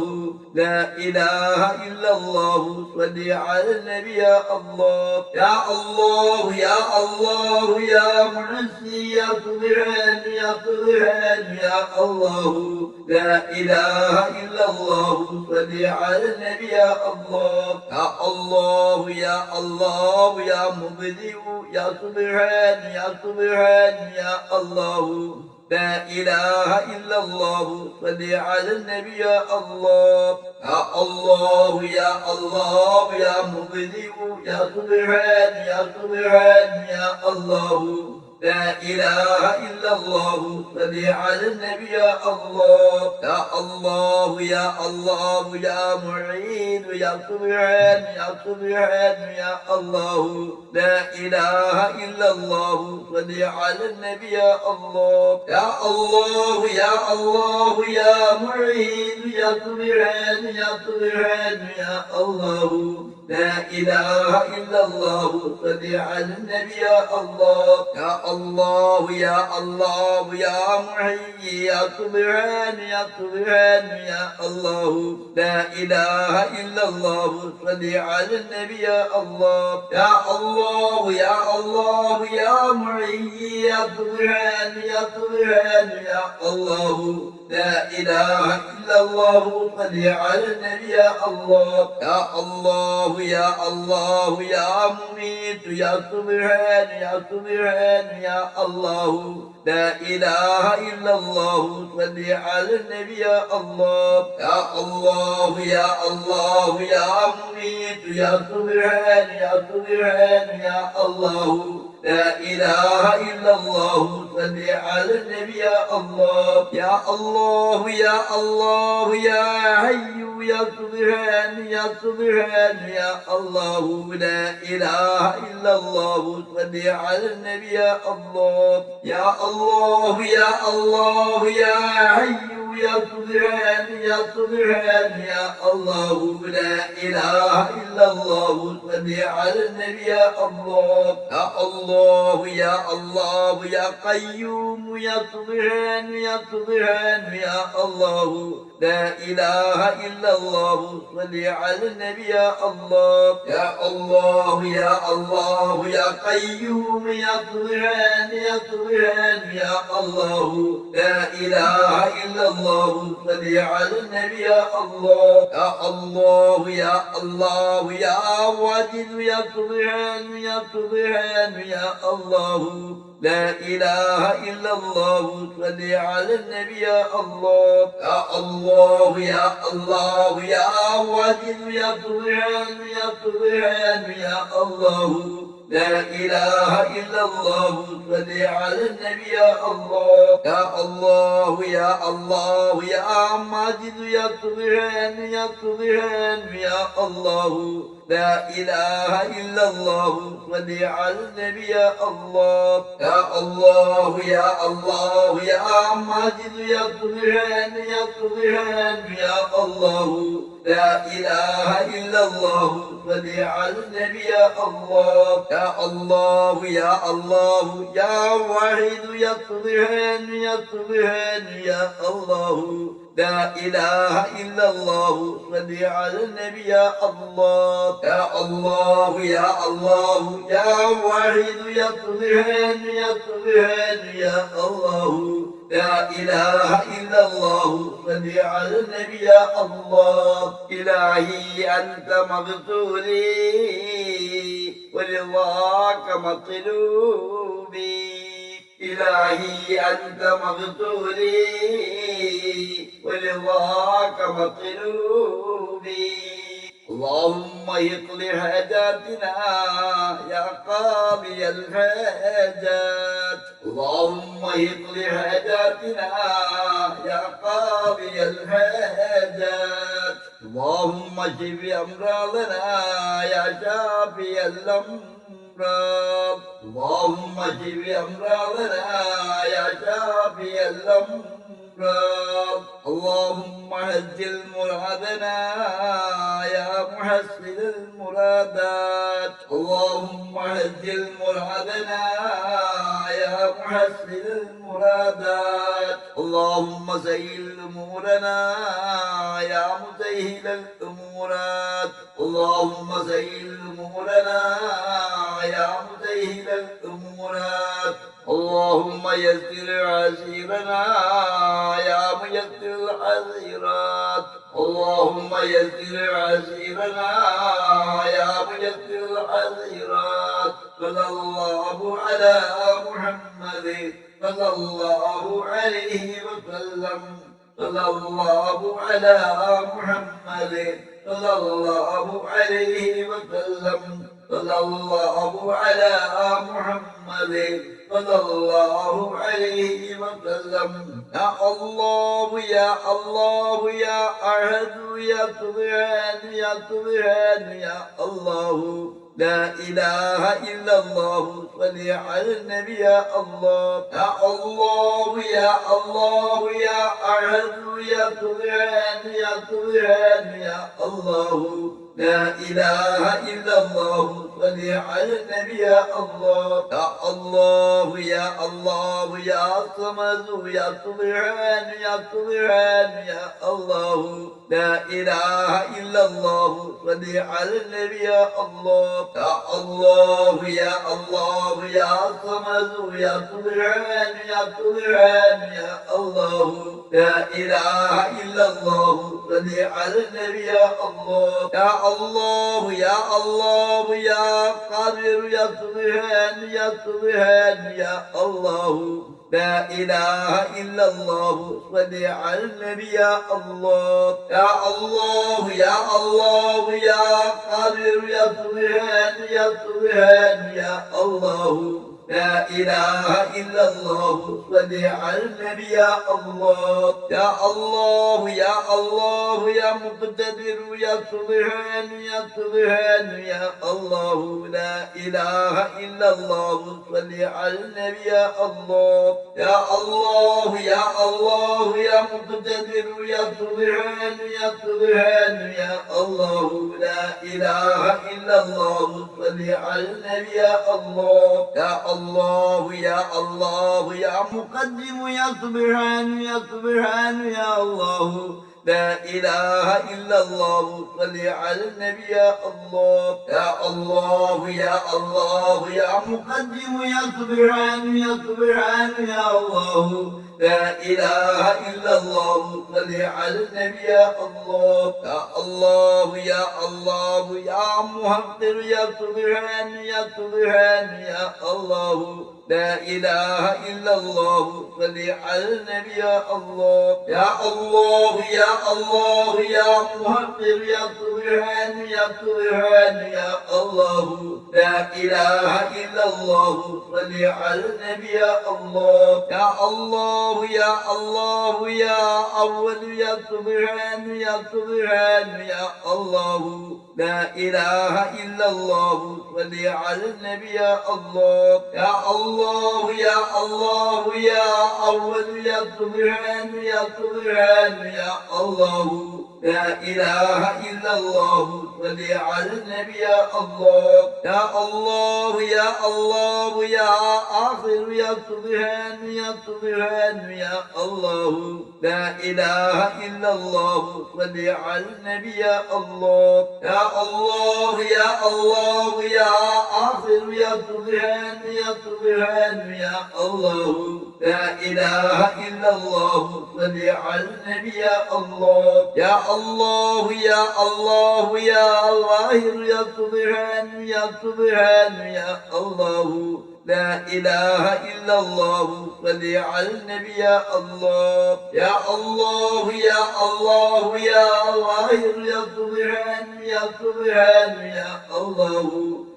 لا إله إلا الله صل على النبي يا الله يا الله يا الله يا معزي يا سبحان يا سبحان يا الله لا إله إلا الله صل على النبي يا الله يا الله يا الله يا مبدئ يا سبحان يا سبحان يا الله لا إله إلا الله صل على النبي يا الله يا الله يا الله يا مبدئ يا سبحان يا سبحان يا الله لا إله إلا الله صل على النبي يا الله يا الله يا الله يا معين يا سبحان يا سبحان يا الله لا إله إلا الله صل على النبي يا الله يا الله يا الله يا معين يا سبحان يا سبحان يا الله لا إله إلا الله صل على النبي يا الله يا الله يا الله يا محيي يا سبحان يا سبحان يا الله لا إله إلا الله صل على النبي يا الله يا الله يا الله يا محيي يا سبحان يا سبحان يا الله لا إله إلا الله صل على النبي يا الله يا الله يا الله يا مميت يا سبحان يا سبحان يا الله لا إله إلا الله صل على النبي يا الله يا الله يا الله يا مميت يا سبحان يا سبحان يا الله لا إله إلا الله صل على النبي يا الله يا الله يا الله يا حي يا سبحان يا سبحان يا الله لا إله إلا الله صل على النبي يا الله يا الله يا الله يا حي يا سبحان يا سبحان يا الله لا إله إلا الله صل على النبي يا الله يا الله يا الله يا قيوم يا سبحان يا سبحان يا الله لا إله إلا الله صل على النبي يا الله يا الله يا الله يا قيوم يا سبحان يا سبحان يا الله لا إله إلا الله صل على النبي يا الله يا الله يا الله يا واجد يا سبحان يا سبحان يا الله لا إله إلا الله صل على النبي يا الله يا الله يا الله يا واجد يا سبحان يا سبحان يا الله لا إله إلا الله صل على النبي يا الله يا الله يا الله يا ماجد يا سبحان يا سبحان يا الله لا إله إلا الله صل على النبي يا الله يا الله يا الله يا ماجد يا سبحان يا سبحان يا الله لا إله إلا الله صل على النبي يا الله يا الله يا الله يا واحد يا سبحان يا سبحان يا الله لا إله إلا الله صل على النبي يا الله يا الله يا الله يا واحد يا سبحان يا سبحان يا الله لا إله إلا الله صل على النبي يا الله إلهي أنت مغفوري ورضاك مطلوبي إلهي أنت مغفوري ورضاك مطلوبي اللهم اقض حاجاتنا يا قاضي الحاجات اللهم اقض حاجاتنا يا قاضي الحاجات اللهم اشف أمراضنا يا شافي الأمراض اللهم اشف أمراضنا يا شافي الأمراض اللهم هجل مرادنا يا محسن المرادات اللهم هجل مرادنا يا محسن المرادات اللهم سهل أمورنا يا مسهل الأمورات اللهم سهل أمورنا يا مسهل الأمورات اللهم يسر عسيرنا يا ميسر العسيرات اللهم يسر عسيرنا يا ميسر العسيرات صلى الله على محمد صلى الله عليه وسلم صلى الله على محمد صلى الله عليه وسلم صلى الله على محمد صلى الله عليه وسلم. يا الله يا الله يا أحد يا سبحان يا سبحان يا الله لا إله إلا الله صل على النبي يا الله. يا الله يا الله يا أحد يا سبحان يا سبحان يا الله لا إله إلا الله صل على النبي يا الله. يا الله يا الله يا صمد يا سبحان يا سبحان يا الله لا إله إلا الله صل على النبي يا الله. يا الله يا الله يا صمد يا سبحان يا سبحان يا الله لا إله إلا الله صل على النبي يا الله. يا الله يا الله يا قادر يا سبحان يا سبحان يا الله لا إله إلا الله صل على النبي يا الله. يا الله يا الله يا قادر يا سبحان يا سبحان يا الله لا إله إلا الله صل على النبي يا الله. يا الله يا الله يا مقتدر يا سبحان يا سبحان يا الله لا إله إلا الله صل على النبي يا الله. يا الله يا الله يا مقتدر يا سبحان يا سبحان يا الله لا إله إلا الله صل على النبي يا الله. يا الله يا الله يا مقدم يا سبحان يا سبحان يا الله لا إله إلا الله صل على النبي يا الله. يا الله يا الله يا مقدم يا سبحان يا سبحان يا الله لا إله إلا الله صل على النبي يا الله. يا الله يا الله يا مهقر يا سبحان يا سبحان يا الله لا إله إلا الله صل على النبي يا الله. يا الله يا الله يا مهقر يا سبحان يا سبحان يا الله لا إله إلا الله صل على النبي يا الله. يا الله يا الله يا أول يا سبحان يا سبحان يا الله لا إله إلا الله صل على النبي يا الله. يا الله يا الله يا أول يا سبحان يا سبحان يا الله لا إله إلا الله صل على النبي يا الله. يا الله يا الله يا آخر يا سبحان يا سبحان يا الله لا إله إلا الله صل على النبي يا الله. يا الله يا الله يا آخر يا سبحان يا سبحان يا الله لا إله إلا الله صل على النبي يا الله. يا الله يا الله يا ظاهر يا سبحان يا سبحان يا الله لا إله إلا الله صل على النبي يا الله. يا الله يا الله يا ظاهر يا سبحان يا سبحان يا الله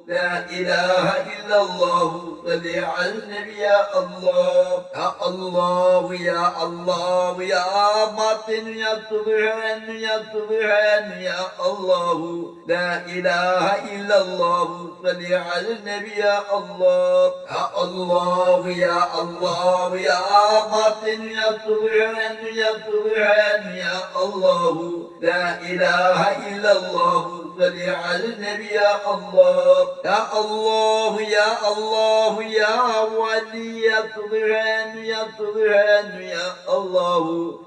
لا إله إلا الله صل على النبي يا الله. يا الله يا الله يا باطن يا سبحان يا سبحان يا الله لا إله إلا الله صل على النبي يا الله. يا الله يا الله يا باطن يا سبحان يا سبحان يا الله لا إله إلا الله صل على النبي يا الله. يا الله يا الله يا ولي يا سبحان يا سبحان يا الله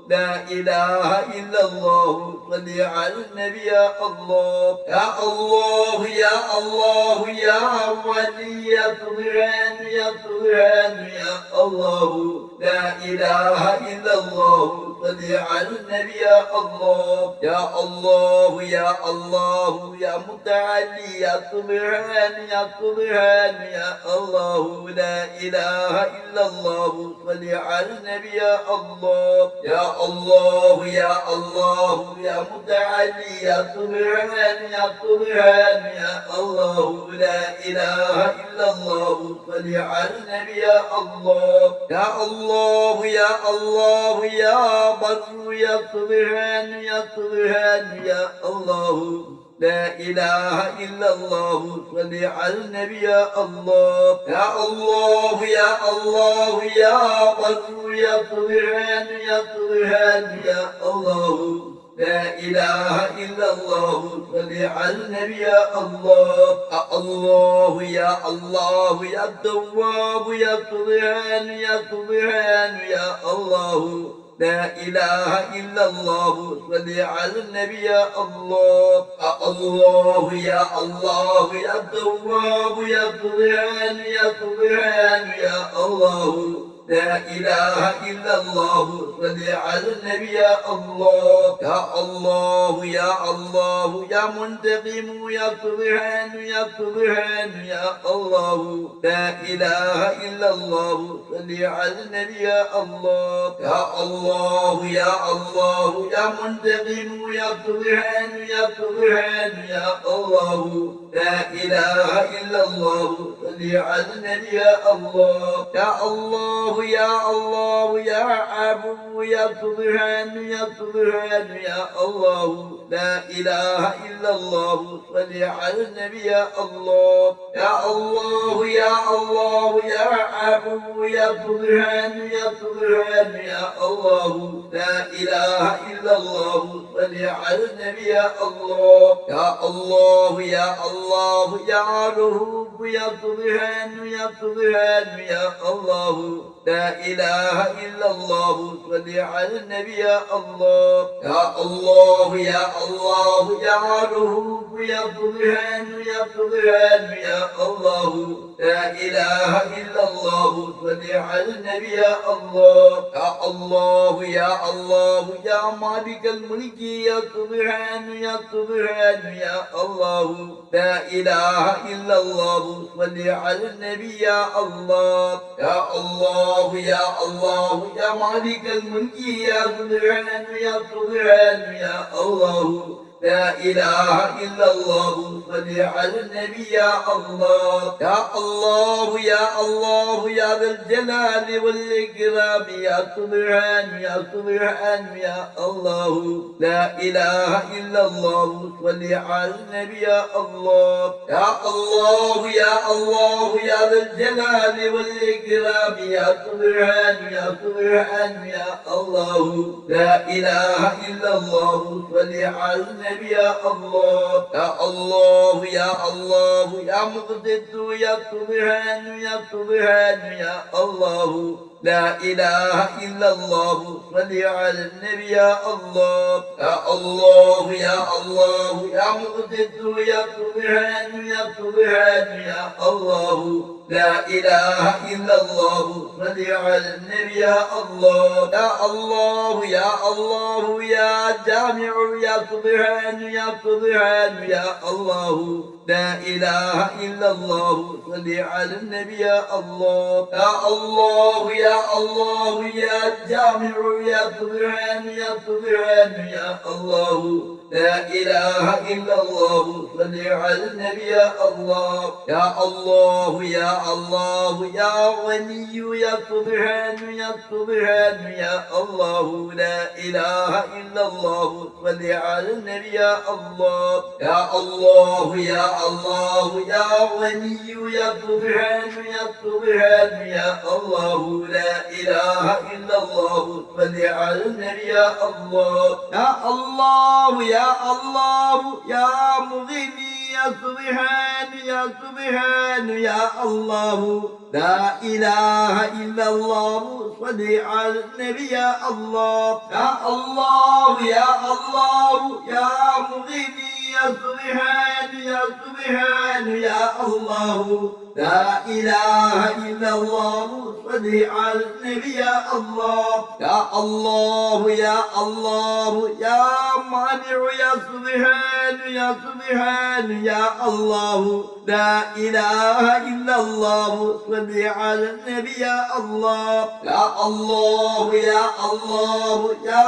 لا إله إلا الله صل على النبي يا الله. يا الله يا الله يا ولي يا سبحان يا سبحان يا الله لا إله إلا الله صل على النبي يا الله يا الله يا الله يا متعالي يا سبحان يا سبحان يا الله لا إله إلا الله صل على النبي يا الله يا الله يا الله يا متعالي يا سبحان يا سبحان يا الله لا إله إلا الله صل على النبي يا الله يا الله يا الله يا بر يا سبحان يا سبحان يا الله لا إله إلا الله صل على النبي يا الله يا الله يا الله يا بر يا سبحان يا سبحان يا الله لا إله إلا الله صل على النبي يا الله يا الله يا الله يا تواب يا سبحان يا سبحان يا الله لا إله إلا الله صل على النبي يا الله يا الله يا الله يا تواب يا سبحان يا سبحان يا الله لا إله إلا الله صل على النبي يا الله يا الله يا الله يا منتقم يا سبحان يا سبحان يا الله لا إله إلا الله صل على النبي يا الله يا الله يا الله يا منتقم يا سبحان يا سبحان يا الله لا إله إلا الله صل على النبي يا الله يا الله يا الله يا عفو يا سبحان يا سبحان يا الله لا إله إلا الله صل على النبي يا الله يا الله يا الله يا عفو يا سبحان يا سبحان يا الله لا إله إلا الله صل على النبي يا الله يا الله يا الله يا رهوب يا سبحان يا سبحان يا الله لا إله إلا الله صل على النبي يا الله يا الله يا الله يا رهوب يا سبحان يا سبحان يا الله لا إله إلا الله صل على النبي يا الله يا الله يا الله يا مالك الملك يا سبحان يا سبحان يا الله لا إله إلا الله صل على النبي يا الله يا الله يا الله يا مالك الملك يا سبحان يا سبحان يا الله لا إله إلا الله صل على النبي يا الله يا الله يا الله يا ذا الجلال والإكرام يا سبحان يا سبحان يا الله لا إله إلا الله صل على النبي يا الله يا الله يا الله يا ذا الجلال والإكرام يا سبحان يا سبحان يا الله لا إله إلا الله صل على النبي يا الله يا الله يا الله يا مقدس يا سبحان يا سبحان يا الله لا إله إلا الله صل على النبي يا الله يا الله يا الله يا مقدس يا سبحان يا سبحان يا الله لا إله إلا الله صل على النبي يا الله يا الله يا الله يا جامع يا سبحان يا سبحان يا الله لا إله إلا الله صل على النبي يا الله يا الله يا الله يا جامع يا سبحان يا سبحان يا الله لا إله إلا الله صل على النبي يا الله يا الله يا الله يا غني يا سبحان يا سبحان يا الله لا إله إلا الله صل على النبي يا الله يا الله يا الله يا غني يا سبحان يا سبحان يا الله لا إله إلا الله صل على النبي يا الله يا الله يا الله يا مغني يا سبحان يا سبحان يا الله لا إله إلا الله صل على النبي يا الله يا الله يا الله يا مغني يا سبحان يا سبحان يا الله لا إله إلا الله صل على النبي يا الله يا الله يا الله يا مانع يا سبحان يا سبحان يا الله لا إله إلا الله صل على النبي يا الله يا الله يا الله يا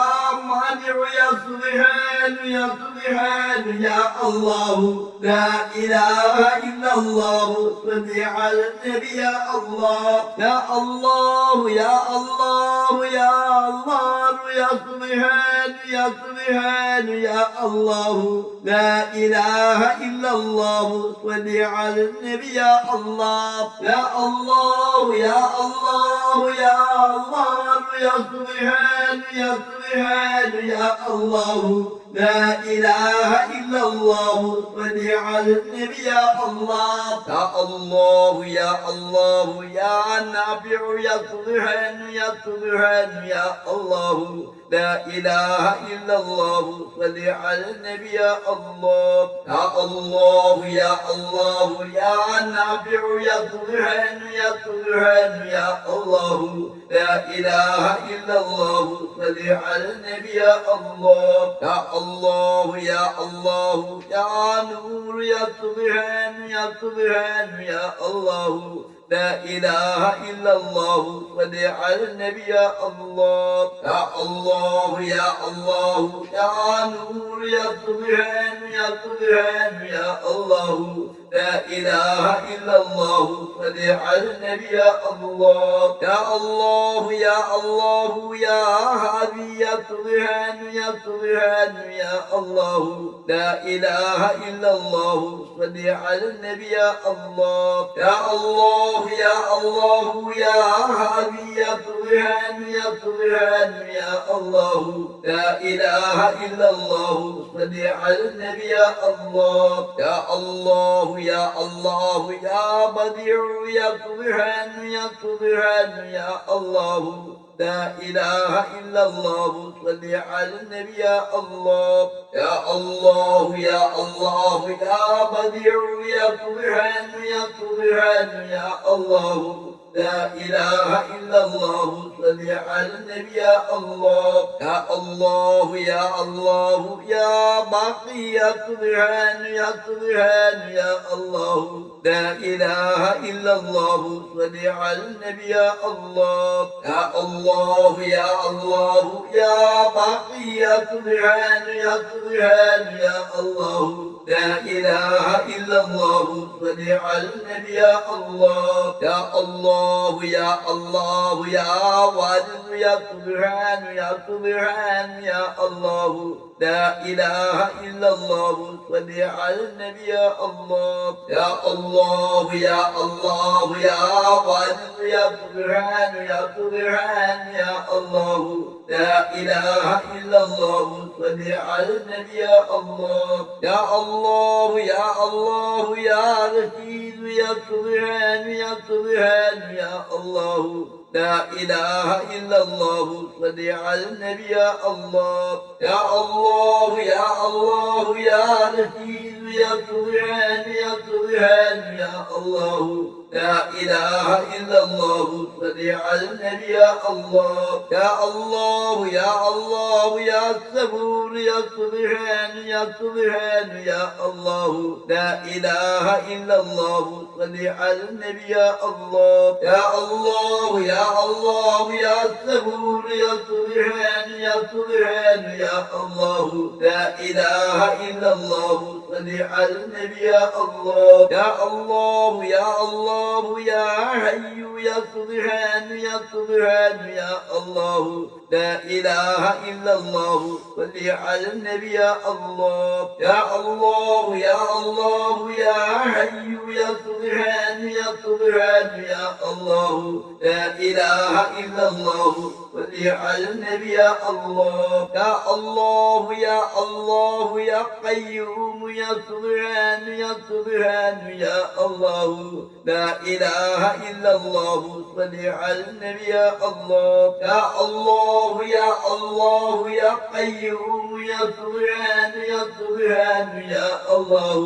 مانع يا سبحان يا سبحان يا الله لا إله إلا الله صل على النبي يا الله يا الله يا الله يا الله يا سبحان يا سبحان يا الله لا إله إلا الله صل على النبي يا الله يا الله يا الله يا الله يا سبحان يا سبحان يا الله لا إله إلا الله صل على النبي يا الله يا الله يا الله يا نافع يا سبحان يا سبحان يا الله لا إله إلا الله صل على النبي يا الله يا الله يا الله يا نافع يا سبحان يا سبحان يا الله لا إله إلا الله صل على النبي يا الله يا الله يا الله يا نور يا سبحان يا سبحان يا الله لا إله إلا الله صل على النبي يا الله يا الله يا الله يا نور يا سبحان يا سبحان يا الله لا إله إلا الله صل على النبي يا الله يا الله يا الله يا هادي يا سبحان يا سبحان يا الله لا إله إلا الله صل على النبي يا الله يا الله يا الله يا هادي يا سبحان يا سبحان يا الله لا إله إلا الله صل على النبي يا الله يا الله يا الله يا بديع يا سبحان يا سبحان يا الله لا إله إلا الله صل على النبي يا الله يا الله يا الله يا بديع يا سبحان يا سبحان يا الله لا إله إلا الله صل على النبي يا الله يا الله يا الله يا باقي يا سبحان يا سبحان يا الله لا إله إلا الله صل على النبي يا الله يا الله يا الله يا باقي يا سبحان يا سبحان يا الله لا إله إلا الله صل على النبي يا الله يا الله يا الله يا وارث يا سبحان يا سبحان يا الله لا إله إلا الله صل على النبي يا الله يا الله يا الله يا وارث يا سبحان يا سبحان يا الله لا إله إلا الله صل على النبي يا الله يا الله يا الله يا رشيد يا سبحان يا سبحان يا الله لا إله إلا الله صل على النبي يا الله يا الله يا الله يا رشيد يا سبحان يا سبحان يا الله لا إله إلا الله صل على النبي يا الله يا الله يا الله يا صبور يا سبحان يا سبحان يا الله لا إله إلا الله صل على النبي يا الله يا الله يا الله يا صبور يا سبحان يا سبحان يا الله لا إله إلا الله صل على النبي يا الله يا الله يا الله يا حي يا سبحان يا سبحان يا الله لا إله إلا الله صل على النبي يا الله يا الله يا الله يا حي يا سبحان يا سبحان يا الله لا إله إلا الله صل على النبي يا الله يا الله يا الله يا قيوم يا سبحان يا سبحان يا الله لا إله إلا الله صل على النبي يا الله يا الله يا الله يا قيوم يا سبحان يا سبحان يا الله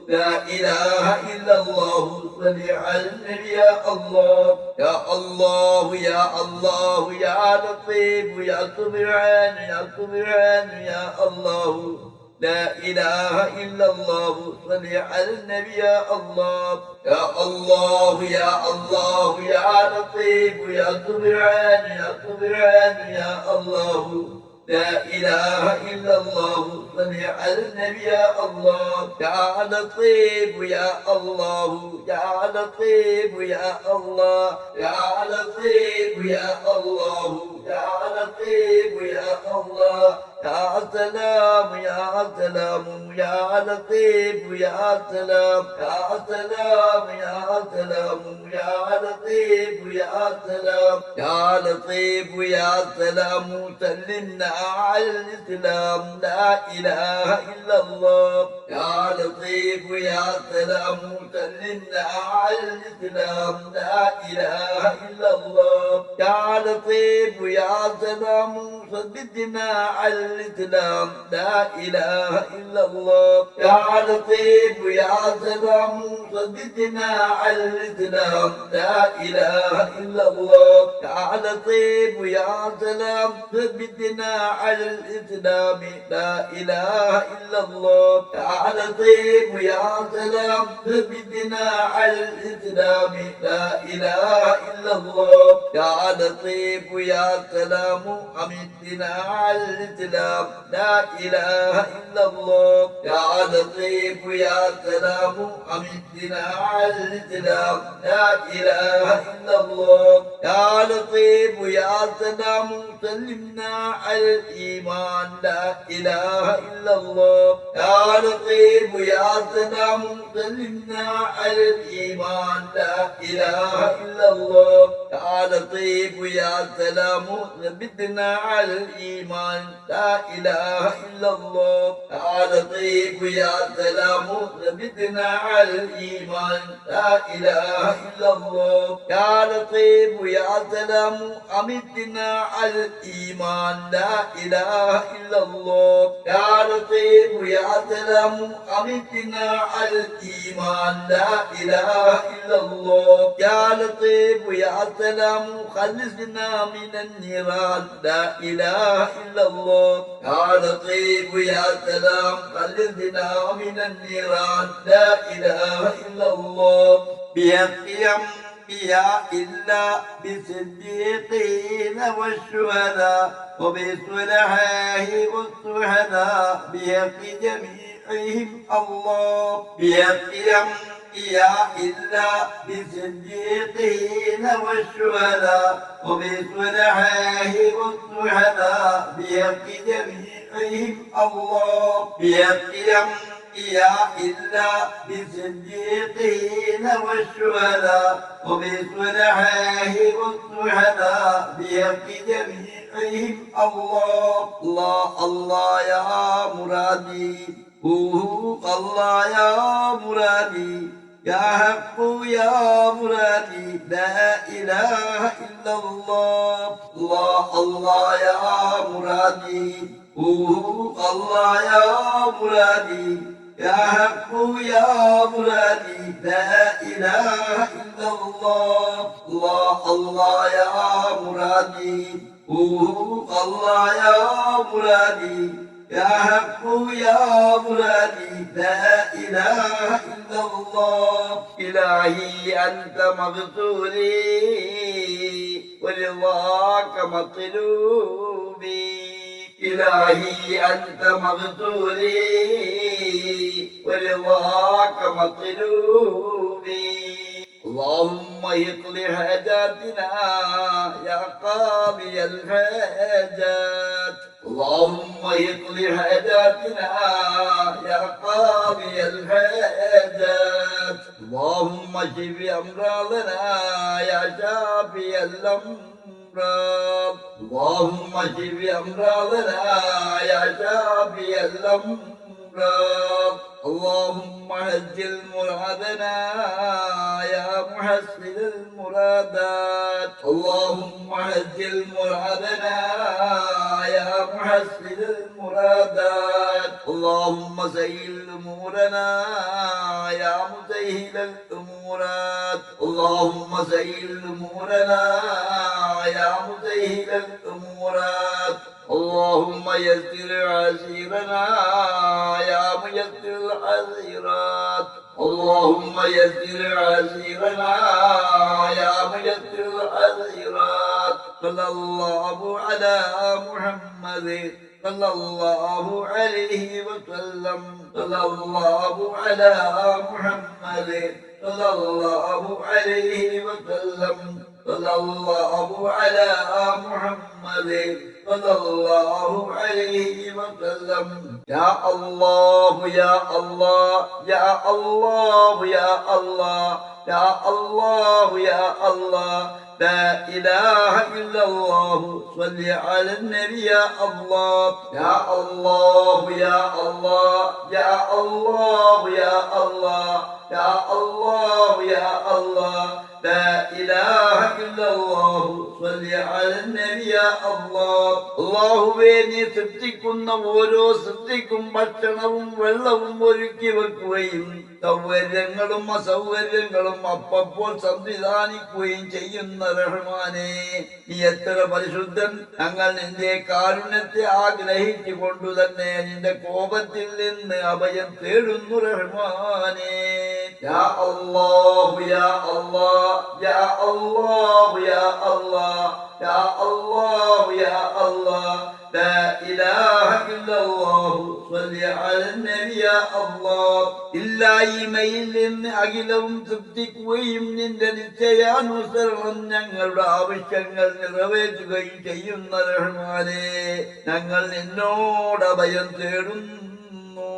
لا إله إلا الله صل على النبي يا الله يا الله يا الله يا لطيف يا سبحان يا سبحان يا الله لا إله إلا الله صل على النبي يا الله يا الله يا الله يا لطيف يا سبحان يا سبحان يا الله لا إله إلا الله صل على النبي يا الله يا لطيف يا الله يا لطيف يا الله يا لطيف يا الله يا لطيف يا الله يا سلام يا سلام يا لطيف يا سلام يا سلام يا سلام يا لطيف يا سلام يا لطيف يا سلام سلمنا على الإسلام لا إله إلا الله يا لطيف يا سلام سلمنا على الإسلام لا إله إلا الله يا لطيف يا سلام ثبتنا على الإسلام لا إله إلا الله يا لطيف يا سلام ثبتنا على الإسلام لا إله إلا الله يا لطيف يا سلام ثبتنا على الإسلام لا إله إلا الله يا لطيف يا سلام ثبتنا على الإسلام لا إله إلا الله يا لطيف يا سلام أمتنا على الإسلام لا إله إلا الله يا لطيف يا سلام أمتنا على الإسلام لا إله إلا الله يا لطيف يا سلام سلمنا على الإيمان لا إله إلا الله يا لطيف يا سلام سلمنا على الإيمان لا إله إلا الله يا لطيف يا سلام ثبتنا على الإيمان لا إله إلا الله يا لطيف يا سلام ثبتنا على الإيمان لا إله إلا الله يا لطيف يا سلام أمتنا على الإيمان لا إله إلا الله يا لطيف يا سلام أمتنا على الإيمان لا إله إلا الله يا لطيف يا سلام خلصنا من النيران لا إله إلا الله يا لطيف يا سلام خلصنا من النيران لا إله إلا الله بحق أنبياء الله بالصديقين والشهداء وبالصلحاء والشهداء بحق جميعهم الله بحق أنبياء الله بالصديقين والشهداء وبالصلحاء والشهداء بحق جميعهم الله بحق أنبياء الله بالصديقين والشهداء وبالصلحاء والشهداء بحق جميعهم الله الله الله يا مرادي الله يا مرادي يا حق يا مرادي لا إله إلا الله الله الله يا مرادي الله يا مرادي يا حق يا مرادي لا إله إلا الله الله الله يا مرادي الله يا مرادي يا حق يا مرادي لا إله إلا الله إلهي أنت مغفوري ورضاك مطلوبي إلهي أنت مغفوري ورضاك مطلوبي اللهم اقض حاجاتنا يا قاضي الحاجات اللهم اقض حاجاتنا يا قاضي الحاجات اللهم اشف أمراضنا يا شافي الأمراض اللهم اشف أمراضنا يا شافي الأمراض اللهم عجل مرادنا يا محصل المرادات اللهم عجل مرادنا يا محصل المرادات اللهم سهل أمورنا يا مسهل الأمورات اللهم سهل أمورنا يا مسهل الأمورات اللهم يسر عسيرنا يا ميسر العسيرات اللهم يسر عسيرنا يا ميسر العسيرات صلى الله على محمد صلى الله عليه وسلم صلى الله على محمد صلى الله عليه وسلم صلى الله على محمد صلى الله عليه وسلم يا الله يا الله يا الله يا الله يا الله يا الله لا إله إلا الله صل على النبي يا الله يا الله يا الله يا الله يا الله يا الله يا الله لا إله إلا الله صل على النبي يا الله അല്ലാഹുവേ നീ സൃഷ്ടിക്കുന്ന ഓരോ സൃഷ്ടിക്കും ഭക്ഷണവും വെള്ളവും ഒരുക്കി വെക്കുകയും സൗകര്യങ്ങളും അസൗകര്യങ്ങളും അപ്പപ്പോൾ സംവിധാനിക്കുകയും ചെയ്യുന്ന റഹ്മാനേ നീ എത്ര പരിശുദ്ധൻ ഞങ്ങൾ നിന്റെ കാരുണ്യത്തെ ആഗ്രഹിച്ചു കൊണ്ടു തന്നെ നിന്റെ കോപത്തിൽ നിന്ന് അഭയം തേടുന്നു റഹ്മാനേ യാ അല്ലാഹു യാ അല്ലാഹ് യാ അല്ലാഹു യാ അല്ലാഹ് യാ അല്ലാഹു യാ അല്ലാഹ് لا إله إلا الله صل على النبي يا الله ഇല്ലായ്മയിൽ നിന്ന് അഖിലവും തൃപ്തിക്കുകയും നിന്റെ നിശ്ചയാനുസരണം ഞങ്ങളുടെ ആവശ്യങ്ങൾ നിറവേറ്റുകയും ചെയ്യുന്ന റഹ്മാനേ ഞങ്ങൾ നിന്നോട് അഭയം തേടുന്നു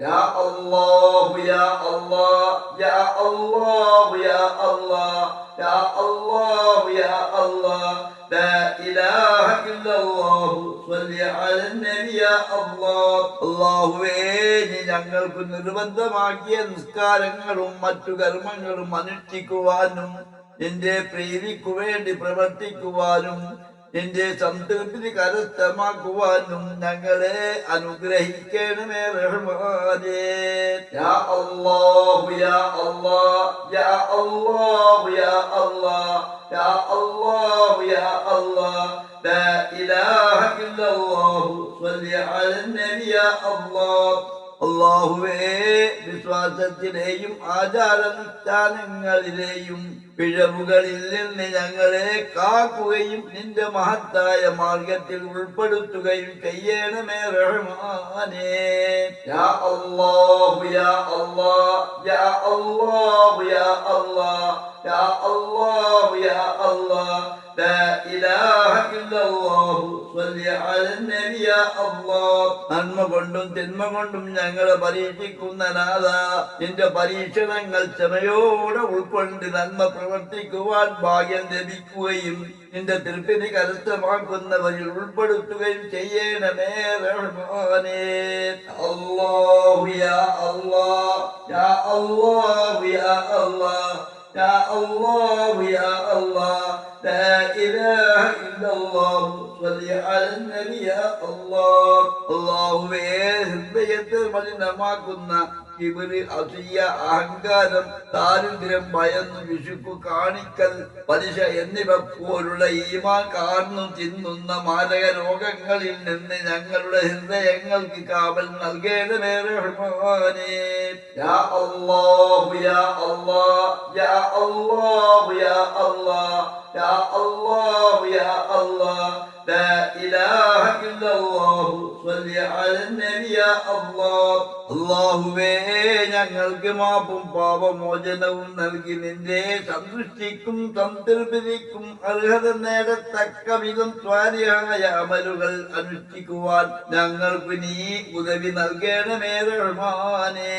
യാ അല്ലാഹു യാ അല്ലാഹ് യാ അല്ലാഹു യാ അല്ലാഹ് യാ അല്ലാഹു യാ അല്ലാഹ് لا إله إلا الله صل على النبي يا الله അല്ലാഹുവേ നീ ഞങ്ങൾക്ക് നിർബന്ധമാക്കിയ നിസ്കാരങ്ങളും മറ്റു കർമ്മങ്ങളും അനുഷ്ഠിക്കുവാനും നിന്റെ പ്രീതിക്കു വേണ്ടി പ്രവർത്തിക്കുവാനും നിന്റെ സംതൃപ്തി കരസ്ഥമാക്കുവാനും ഞങ്ങളെ അനുഗ്രഹിക്കണമേ റഹ്മാനേ യാ അല്ലാഹു യാ അല്ലാഹ് യാ അല്ലാഹു യാ അല്ലാഹ് യാ അല്ലാഹു യാ അല്ലാഹ് لا إله إلا الله صل على النبي يا الله അല്ലാഹുവേ വിശ്വാസത്തിലെയും ആചാരാനുഷ്ഠാനങ്ങളിലെയും പിഴവുകളിൽ നിന്ന് ഞങ്ങളെ കാക്കുകയും നിന്റെ മഹത്തായ മാർഗത്തിൽ ഉൾപ്പെടുത്തുകയും ചെയ്യണമേ റഹ്മാനേ യാ അല്ലാഹു യാ അല്ലാഹ് യാ അല്ലാഹു യാ അല്ലാഹ് യാ അല്ലാഹു യാ അല്ലാഹ് لا إله إلا الله صل على النبي يا الله നന്മ കൊണ്ടും തിന്മ കൊണ്ടും ഞങ്ങളെ പരീക്ഷിക്കുന്ന നാഥാ നിന്റെ പരീക്ഷണങ്ങൾ ക്ഷമയോടെ ഉൾക്കൊണ്ട് നന്മ പ്രവർത്തിക്കുവാൻ ഭാഗ്യം ലഭിക്കുകയും നിന്റെ തൃപ്തി കരസ്ഥമാക്കുന്നവരിൽ ഉൾപ്പെടുത്തുകയും ചെയ്യണമേ റഹ്മാനേ അല്ലാഹു യാ അല്ലാഹ് യാ അല്ലാഹു യാ അല്ലാഹ് يا الله يا الله لا إله إلا الله صل على النبي يا الله അല്ലാഹുവേ ഹൃദയത്തെ മലിനമാക്കുന്ന കിബിറ് അസൂയ അഹങ്കാരം ദാരിദ്ര്യം ഭയന്ന് വിശുക്കു കാണിക്കൽ പലിശ എന്നിവ പോലുള്ള ഈമാൻ കാർന്നു തിന്നുന്ന മാരക രോഗങ്ങളിൽ നിന്ന് ഞങ്ങളുടെ ഹൃദയങ്ങൾക്ക് കാവൽ നൽകേണ്ടമേ റഹ്മാനേ യാ അല്ലാഹു യാ അല്ലാഹ് യാ അല്ലാഹു യാ അല്ലാഹ് യാ അല്ലാഹു യാ അല്ലാഹ് لا إله إلا الله صل على النبي يا الله അല്ലാഹുവേ ഞങ്ങൾക്ക് മാപ്പും പാപമോചനവും നൽകി നിന്റെ സന്തുഷ്ടിക്കും സംതൃപ്തിക്കും അർഹത നേടത്തക്ക വിധം സ്വാലിഹായ അമലുകൾ അനുഷ്ഠിക്കുവാൻ ഞങ്ങൾക്ക് നീ ഉദവി നൽകണമേ റഹ്മാനേ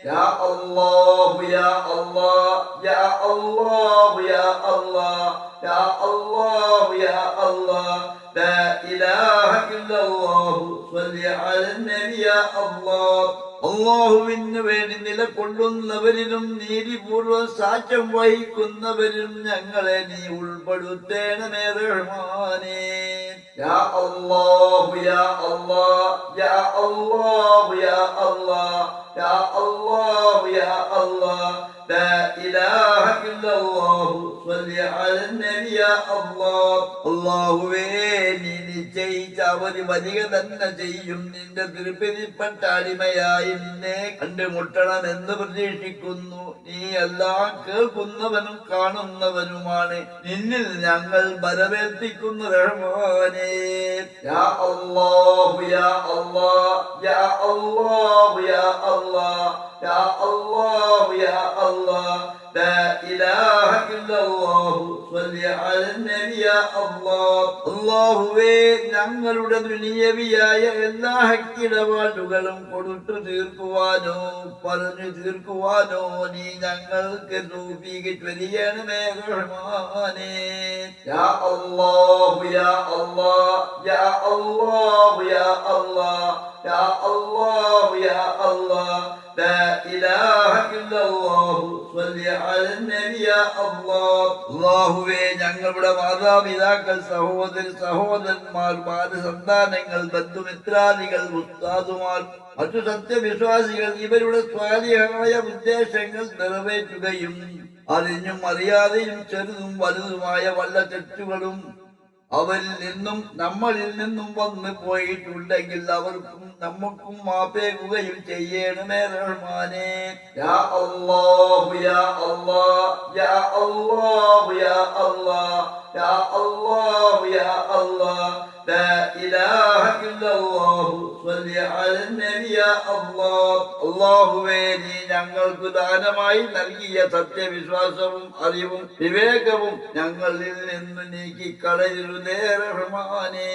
യാ അല്ലാഹു യാ അല്ലാഹ് യാ അല്ലാഹു യാ അല്ലാഹ് യാ അല്ലാഹു യാ അല്ലാഹ് لا إله إلا الله صل على النبي يا الله അല്ലാഹുവിന് വേണ്ടി നിലകൊള്ളുന്നവരിലും നീതിപൂർവ്വം സാക്ഷ്യം വഹിക്കുന്നവരിലും ഞങ്ങളെ നീ ഉൾപ്പെടുത്തേണമേ റഹ്മാനേ. യാ അല്ലാഹു യാ അല്ലാഹ് യാ അല്ലാഹു യാ അല്ലാഹ് യാ അല്ലാഹു യാ അല്ലാഹ് ലാ ഇലാഹ ഇല്ലല്ലാഹു സ്വല്ലി അലൻ നബി യാ അല്ലാഹ്. അല്ലാഹുവേ, നീ നിശ്ചയിച്ച അവധി വരിക തന്നെ ചെയ്യും. നിന്റെ തിരുപ്പതിപ്പെട്ട അടിമയായി നിന്നെ കണ്ടുമുട്ടണമെന്ന് പ്രതീക്ഷിക്കുന്നു. നീ എല്ലാം കേൾക്കുന്നവനും കാണുന്നവനുമാണ്. നിന്നിൽ ഞങ്ങൾ ബലമേൽപ്പിക്കുന്ന റഹ്മാനേ. യാ അല്ലാഹു യാ അല്ലാഹ് യാ അല്ലാഹു യാ അല്ലാഹ് യാ അല്ലാഹു യാ അല്ലാഹ് ലാ ഇലാഹ ഇല്ലല്ലാഹു സ്വല്ലി അലൻ നബി യാ അല്ലാഹ്. അല്ലാഹുവേ, ഞങ്ങളുടെ ദുനിയവിയായ എല്ലാ ഹക്കിടപാടുകളും കൊടുത്തു തീർക്കുവാനോ പറഞ്ഞു തീർക്കുവാനോ നീ ഞങ്ങൾക്ക് തൗഫീഖ് ചൊരിയണമേ റഹ്മാനേ. യാ അല്ലാഹു യാ അല്ലാഹ് യാ അല്ലാഹു യാ അല്ലാഹ് യാ അല്ലാഹു യാ അല്ലാഹ് ലാ ഇലാഹ ഇല്ലല്ലാഹു സ്വല്ലി അലൻ നബി യാ അല്ലാഹ്. അല്ലാഹുവേ, ഞങ്ങളുടെ മാതാപിതാക്കൾ, സഹോദരന്മാർ, സന്താനങ്ങൾ, ബന്ധുമിത്രാദികൾ, ഉസ്താദുമാർ, മറ്റു സത്യവിശ്വാസികൾ ഇവരുടെ സ്വാലിഹായ ഉദ്ദേശങ്ങൾ നിറവേറ്റുകയും അറിഞ്ഞും അറിയാതെയും ചെറുതും വലുതുമായ വല്ല തെറ്റുകളും അവരിൽ നിന്നും നമ്മളിൽ നിന്നും വന്നു പോയിട്ടുണ്ടെങ്കിൽ അവർക്കും നമുക്കും മാപ്പേകുകയും ചെയ്യണമേ റഹ്മാനേ. യാ അല്ലാഹു യാ അല്ലാഹ് യാ അല്ലാഹു യാ അല്ലാഹ് യാ അല്ലാഹു യാ അല്ലാഹ് ലാ ഇലാഹ ഇല്ലല്ലാഹു സ്വല്ലി അലൻ നബി യാ അല്ലാഹ്. അല്ലാഹുവേ, നീ ഞങ്ങൾക്ക് ദാനമായി നൽകിയ സത്യവിശ്വാസവും അറിവും വിവേകവും ഞങ്ങളിൽ നിന്ന് നീക്കിക്കളയരുതേ റഹ്മാനേ.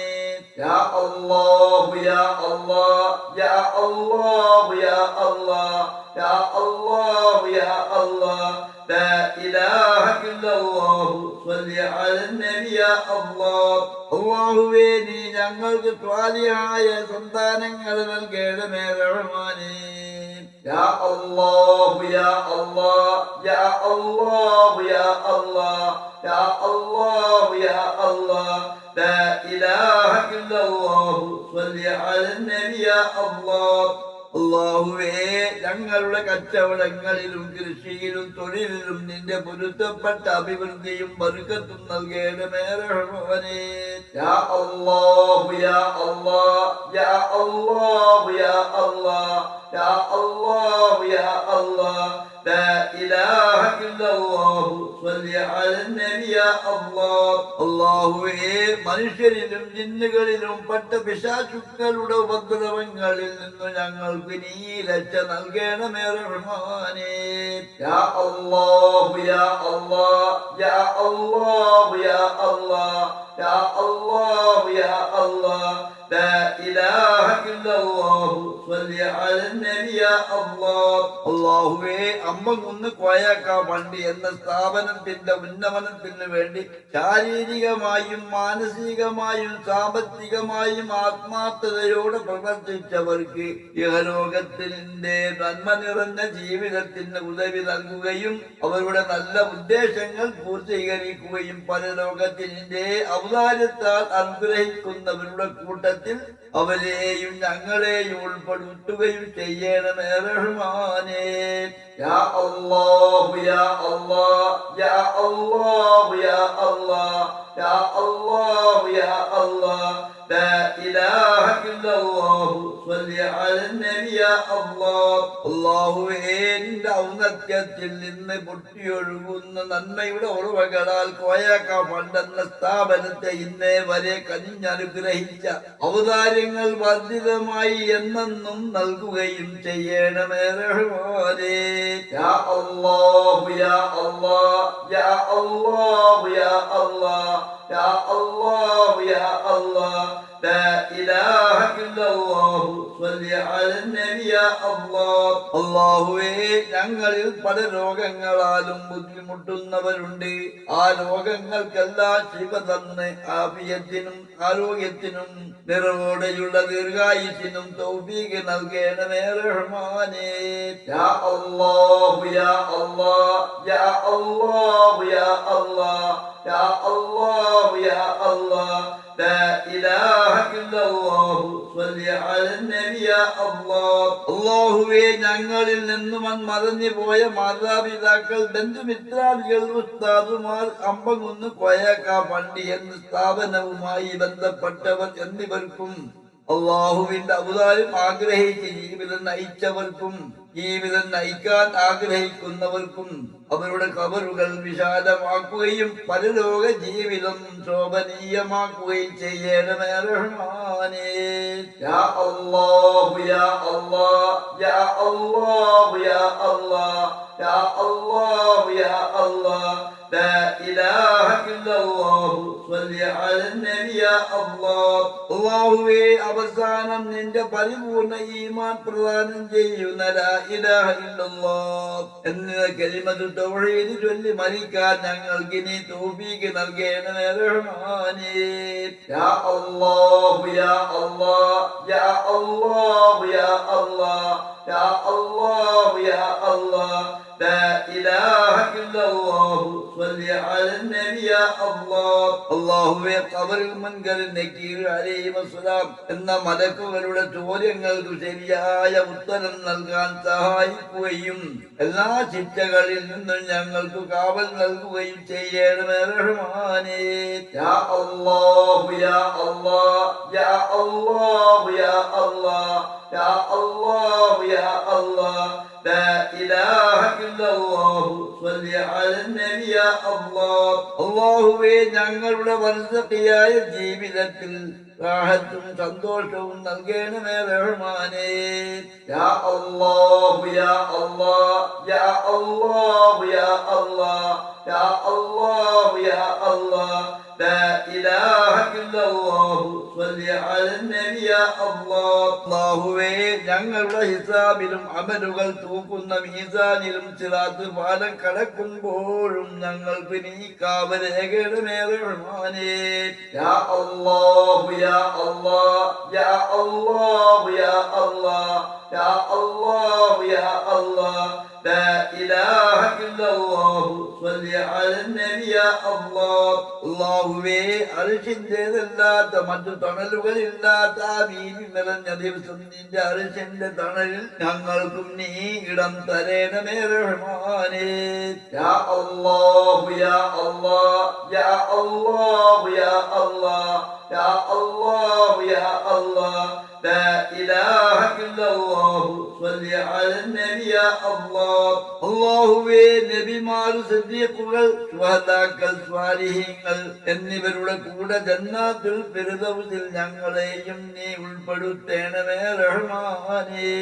യാ അല്ലാഹു യാ അല്ലാഹ് യാ അല്ലാഹു യാ അല്ലാഹ് യാ അല്ലാഹു യാ അല്ലാഹ് ലാ ഇലാഹ ഇല്ലല്ലാഹു സ്വല്ലി അലൻ നബി യാ അല്ലാഹ്. അല്ലാഹുവേ, നീ ഞങ്ങൾക്ക് സ്വാലിഹായ സന്താനങ്ങൾ നൽകണമേ റഹ്മാനേ. യാ അല്ലാഹു യാ അല്ലാഹ് യാ അല്ലാഹു യാ അല്ലാഹ് യാ അല്ലാഹു യാ അല്ലാഹ് ലാ ഇലാഹ ഇല്ലല്ലാഹു സ്വല്ലി അലൻ നബി യാ അല്ലാഹ്. അല്ലാഹുവേ, ഞങ്ങളുടെ കച്ചവടങ്ങളിലും കൃഷിയിലും തൊഴിലിലും നിന്റെ പൊരുത്തപ്പെട്ട അഭിവൃദ്ധിയും ബർക്കത്തും നൽകണമേ റഹ്മാനേ. യാ അല്ലാഹു യാ അല്ലാഹ് യാ അല്ലാഹു യാ അല്ലാഹ് യാ അല്ലാഹു യാ അല്ലാഹ് ലാ ഇലാഹ ഇല്ലല്ലാഹു സ്വല്ലി അലൻ നബി യാ അല്ലാഹ്. അല്ലാഹുവേ, മനുഷ്യരിലും ജിന്നുകളിലും പെട്ട പിശാചുക്കളുടെ ഉപദ്രവങ്ങളിൽ നിന്ന് ഞങ്ങൾക്ക് നീ രക്ഷ നൽകണമേ റഹ്മാനേ. യാ അല്ലാഹു യാ അല്ലാഹ് യാ അല്ലാഹു യാ അല്ലാഹ് യാ അല്ലാഹു യാ അല്ലാഹ് ലാ ഇലാഹ ഇല്ലല്ലാഹു സ്വല്ലി അലൻ നബി യാ അല്ലാഹ്. അല്ലാഹുവേ, അമ്പകുന്ന് കോയാക്ക പള്ളി എന്ന സ്ഥാപനത്തിന്റെ ഉന്നമനത്തിന് വേണ്ടി ശാരീരികമായും മാനസികമായും സാമ്പത്തികമായും ആത്മാർത്ഥതയോടെ പ്രവർത്തിച്ചവർക്ക് ഇഹലോകത്തിന്റെ നന്മ നിറഞ്ഞ ജീവിതത്തിന് ഉദവി നൽകുകയും അവരുടെ നല്ല ഉദ്ദേശങ്ങൾ പൂർത്തീകരിക്കുകയും പരലോകത്തിന്റെ ഔദാര്യത്താൽ അനുഗ്രഹിക്കുന്നവരുടെ കൂട്ടത്തിൽ അവരെയും ഞങ്ങളെയും ഉൾപ്പെടുത്തുകയും ചെയ്യണമേ റഹ്മാനേ. യാ അല്ലാഹു യാ അല്ലാഹ് യാ അല്ലാഹു യാ അല്ലാഹ് യാ അല്ലാഹു യാ അല്ലാഹ് ലാ ഇലാഹ ഇല്ലല്ലാഹു സ്വല്ലി അലൻ നബി യാ അല്ലാഹ്. അല്ലാഹുവേ, നിന്റെ ഔന്നത്യത്തിൽ നിന്ന് പൊട്ടിയൊഴുകുന്ന നന്മയുടെ ഉറവകളാൽ കോയാക്ക പണ്ടെന്ന സ്ഥാപനത്തെ ഇന്നേ വരെ കനിഞ്ഞനുഗ്രഹിച്ച ഔദാര്യങ്ങൾ വർദ്ധിതമായി എന്നെന്നും നൽകുകയും ചെയ്യണമേ റഹ്മാനേ. യാ അല്ലാഹു യാ അല്ലാഹ് യാ അല്ലാഹു യാ അല്ലാഹ് യാ അല്ലാഹു യാ അല്ലാഹ് ലാ ഇലാഹ ഇല്ലല്ലാഹു സ്വല്ലി അലൻ നബി യാ അല്ലാഹ്. അല്ലാഹുവേ, ഞങ്ങളിൽ പല രോഗങ്ങളാലും ബുദ്ധിമുട്ടുന്നവരുണ്ട്. ആ രോഗങ്ങൾക്കെല്ലാം ശിഫ തന്ന് ആഫിയത്തിനും ആരോഗ്യത്തിനും നിറവോടെയുള്ള ദീർഘായുസിനും തൗഫീഖ് നൽകണമേ റഹ്മാനേ. യാ അല്ലാഹു യാ അല്ലാഹ് യാ അല്ലാഹു യാ അല്ലാഹ് യാ അല്ലാഹു യാ അല്ലാഹ് ലാ ഇലാഹ ഇല്ലല്ലാഹു സ്വല്ലി അലൻ നബി യാ അല്ലാഹ്. അല്ലാഹുവേ, ഞങ്ങളിൽ നിന്നും മറഞ്ഞു പോയ മാതാപിതാക്കൾ, ബന്ധുമിത്രാദികൾ, ഉസ്താദുമാർ, അമ്പകുന്ന് കോയക്ക പള്ളി എന്ന സ്ഥാപനവുമായി ബന്ധപ്പെട്ടവർ എന്നിവർക്കും അള്ളാഹുവിന്റെ ഔദാര്യം ആഗ്രഹിച്ച് ജീവിതം നയിച്ചവർക്കും ജീവിതം നയിക്കാൻ ആഗ്രഹിക്കുന്നവർക്കും അവരുടെ ഖബറുകൾ വിശാലമാക്കുകയും പരലോക ജീവിതം ശോഭനീയമാക്കുകയും ചെയ്യണമേ റഹ്മാനേ. യാ അല്ലാഹു യാ അല്ലാഹ് യാ അല്ലാഹു യാ അല്ലാഹ് യാ അല്ലാഹു യാ അല്ലാഹ് ലാ ഇലാഹ ഇല്ലല്ലാഹു സ്വല്ലി അലൻ നബി യാ അല്ലാഹ്. അല്ലാഹുവേ, അവസാനം നിന്റെ പരിപൂർണ്ണ ഈമാൻ പ്രദാനം ചെയ്യുന്ന ലാ ഇലാഹ ഇല്ലല്ലാഹ് എന്ന കലിമത്ത് തൗഹീദ് ചൊല്ലി മരിക്കാൻ ഞങ്ങൾക്ക് നീ തൗഫീഖ് നൽകണമേ റഹ്മാനേ. യാ അല്ലാഹു യാ അല്ലാഹ് യാ അല്ലാഹു യാ അല്ലാഹ് യാ അല്ലാഹു യാ അല്ലാഹ് ലാ ഇലാഹ ഇല്ലല്ലാഹു സ്വല്ലി അലൻ നബി യാ അല്ലാഹ്. അല്ലാഹുവേ, ഖബറിൽ മുൻകർ നക്കീർ അലൈഹിസ്സലാം എന്ന മലക്കുകളുടെ ചോദ്യങ്ങൾക്ക് ശരിയായ ഉത്തരം നൽകാൻ സഹായിക്കുകയും എല്ലാ ശിക്ഷകളിൽ നിന്നും ഞങ്ങൾക്ക് കാവൽ നൽകുകയും ചെയ്യണമേ റഹ്മാനേ. യാ അല്ലാഹു യാ അല്ലാഹ് യാ അല്ലാഹു യാ അല്ലാഹ് യാ അല്ലാഹു യാ അല്ലാഹ് ലാ ഇലാഹ ഇല്ലല്ലാഹു സ്വല്ലി അലൻ നബി യാ അല്ലാഹ്. അല്ലാഹുവേ, ഞങ്ങളുടെ വർസഖിയായ ജീവിതത്തിൽ റാഹത്തും സന്തോഷവും നൽകണമേ റഹ്മാനേ. യാ അല്ലാഹു യാ അല്ലാഹ് യാ അല്ലാഹു യാ അല്ലാഹ് യാ അല്ലാഹു യാ അല്ലാഹ് ലാ ഇലാഹ ഇല്ലല്ലാഹു സ്വല്ലി അലൻ നബി യാ അല്ലാഹ്. അല്ലാഹുവേ, ഞങ്ങളുടെ ഹിസാബിലും അമലുകൾ തൂക്കുന്ന മീസാനിലും സിറാത്ത് പാലം കടക്കുമ്പോഴും ഞങ്ങൾക്ക് നീ കാവലേകണമേ റഹ്മാനേ. യാ അല്ലാഹു യാ അല്ലാഹ് യാ അല്ലാഹു യാ അല്ലാഹ് യാ അല്ലാഹു യാ അല്ലാഹ് ലാ ഇലാഹ ഇല്ലല്ലാഹു സ്വല്ലി അലൻ നബി യാ അല്ലാഹ്. അല്ലാഹുവേ, അർശിന്റേതല്ലാത്ത മറ്റു തണലുകളില്ലാത്ത ആ വീതി നിറഞ്ഞ ദിവസം നിന്റെ അർശിന്റെ തണലിൽ ഞങ്ങൾക്കും നീ ഇടം തരേണമേ റഹ്മാനേ. യാ അല്ലാഹു യാ അല്ലാഹ് യാ അല്ലാഹു യാ അല്ലാഹ് യാ അല്ലാഹു യാ അല്ലാഹ് ലാ ഇലാഹ ഇല്ലല്ലാഹു സ്വല്ലി അലൻ നബി യാ അല്ലാഹ്. അല്ലാഹുവേ, നബിമാർ, സിദ്ദീഖുകൾ, ശുഹദാക്കൾ, സ്വാലിഹീങ്ങൾ എന്നിവരുടെ കൂടെ ജന്നാത്തുൽ ഫിർദൗസിൽ ഞങ്ങളെയും നീ ഉൾപ്പെടുത്തേണമേ റഹ്മാനേ.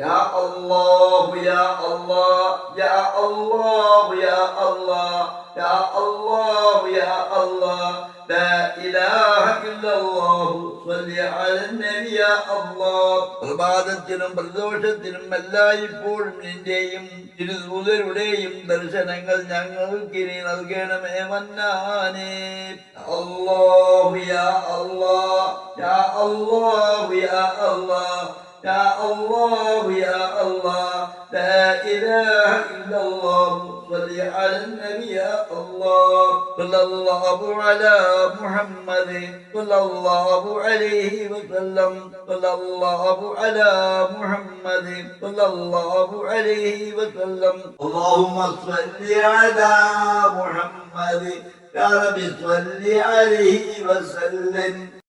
യാ അല്ലാഹു യാ അല്ലാഹ് യാ അല്ലാഹു യാ അല്ലാഹ് യാ അല്ലാഹു യാ അല്ലാഹ് ലാ ഇലാഹ ഇല്ലല്ലാഹു സ്വല്ലി അലൻ നബി യാ അല്ലാഹ്. പ്രഭാതത്തിലും പ്രദോഷത്തിലും എല്ലായ്പ്പോഴും നിന്റെയും തിരുദൂതരുടെയും ദർശനങ്ങൾ ഞങ്ങൾക്ക് നീ നൽകണമേ മന്നാനേ. അല്ലാഹു യാ അല്ലാഹ് യാ അല്ലാഹു യാ അല്ലാഹ് യാ അല്ലാഹു യാ അല്ലാഹ് ലാ ഇലാഹ ഇല്ലല്ലാഹു സ്വല്ലി അലൻ നബി യാ അല്ലാഹ്. സ്വല്ലല്ലാഹു അലാ മുഹമ്മദ് സ്വല്ലല്ലാഹു അലൈഹി വസല്ലം സ്വല്ലല്ലാഹു അലാ മുഹമ്മദ് സ്വല്ലല്ലാഹു അലൈഹി വസല്ലം. അല്ലാഹുമ്മ സ്വല്ലി അലാ മുഹമ്മദ് യാ റബ്ബി സ്വല്ലി അലൈഹി വസല്ലം.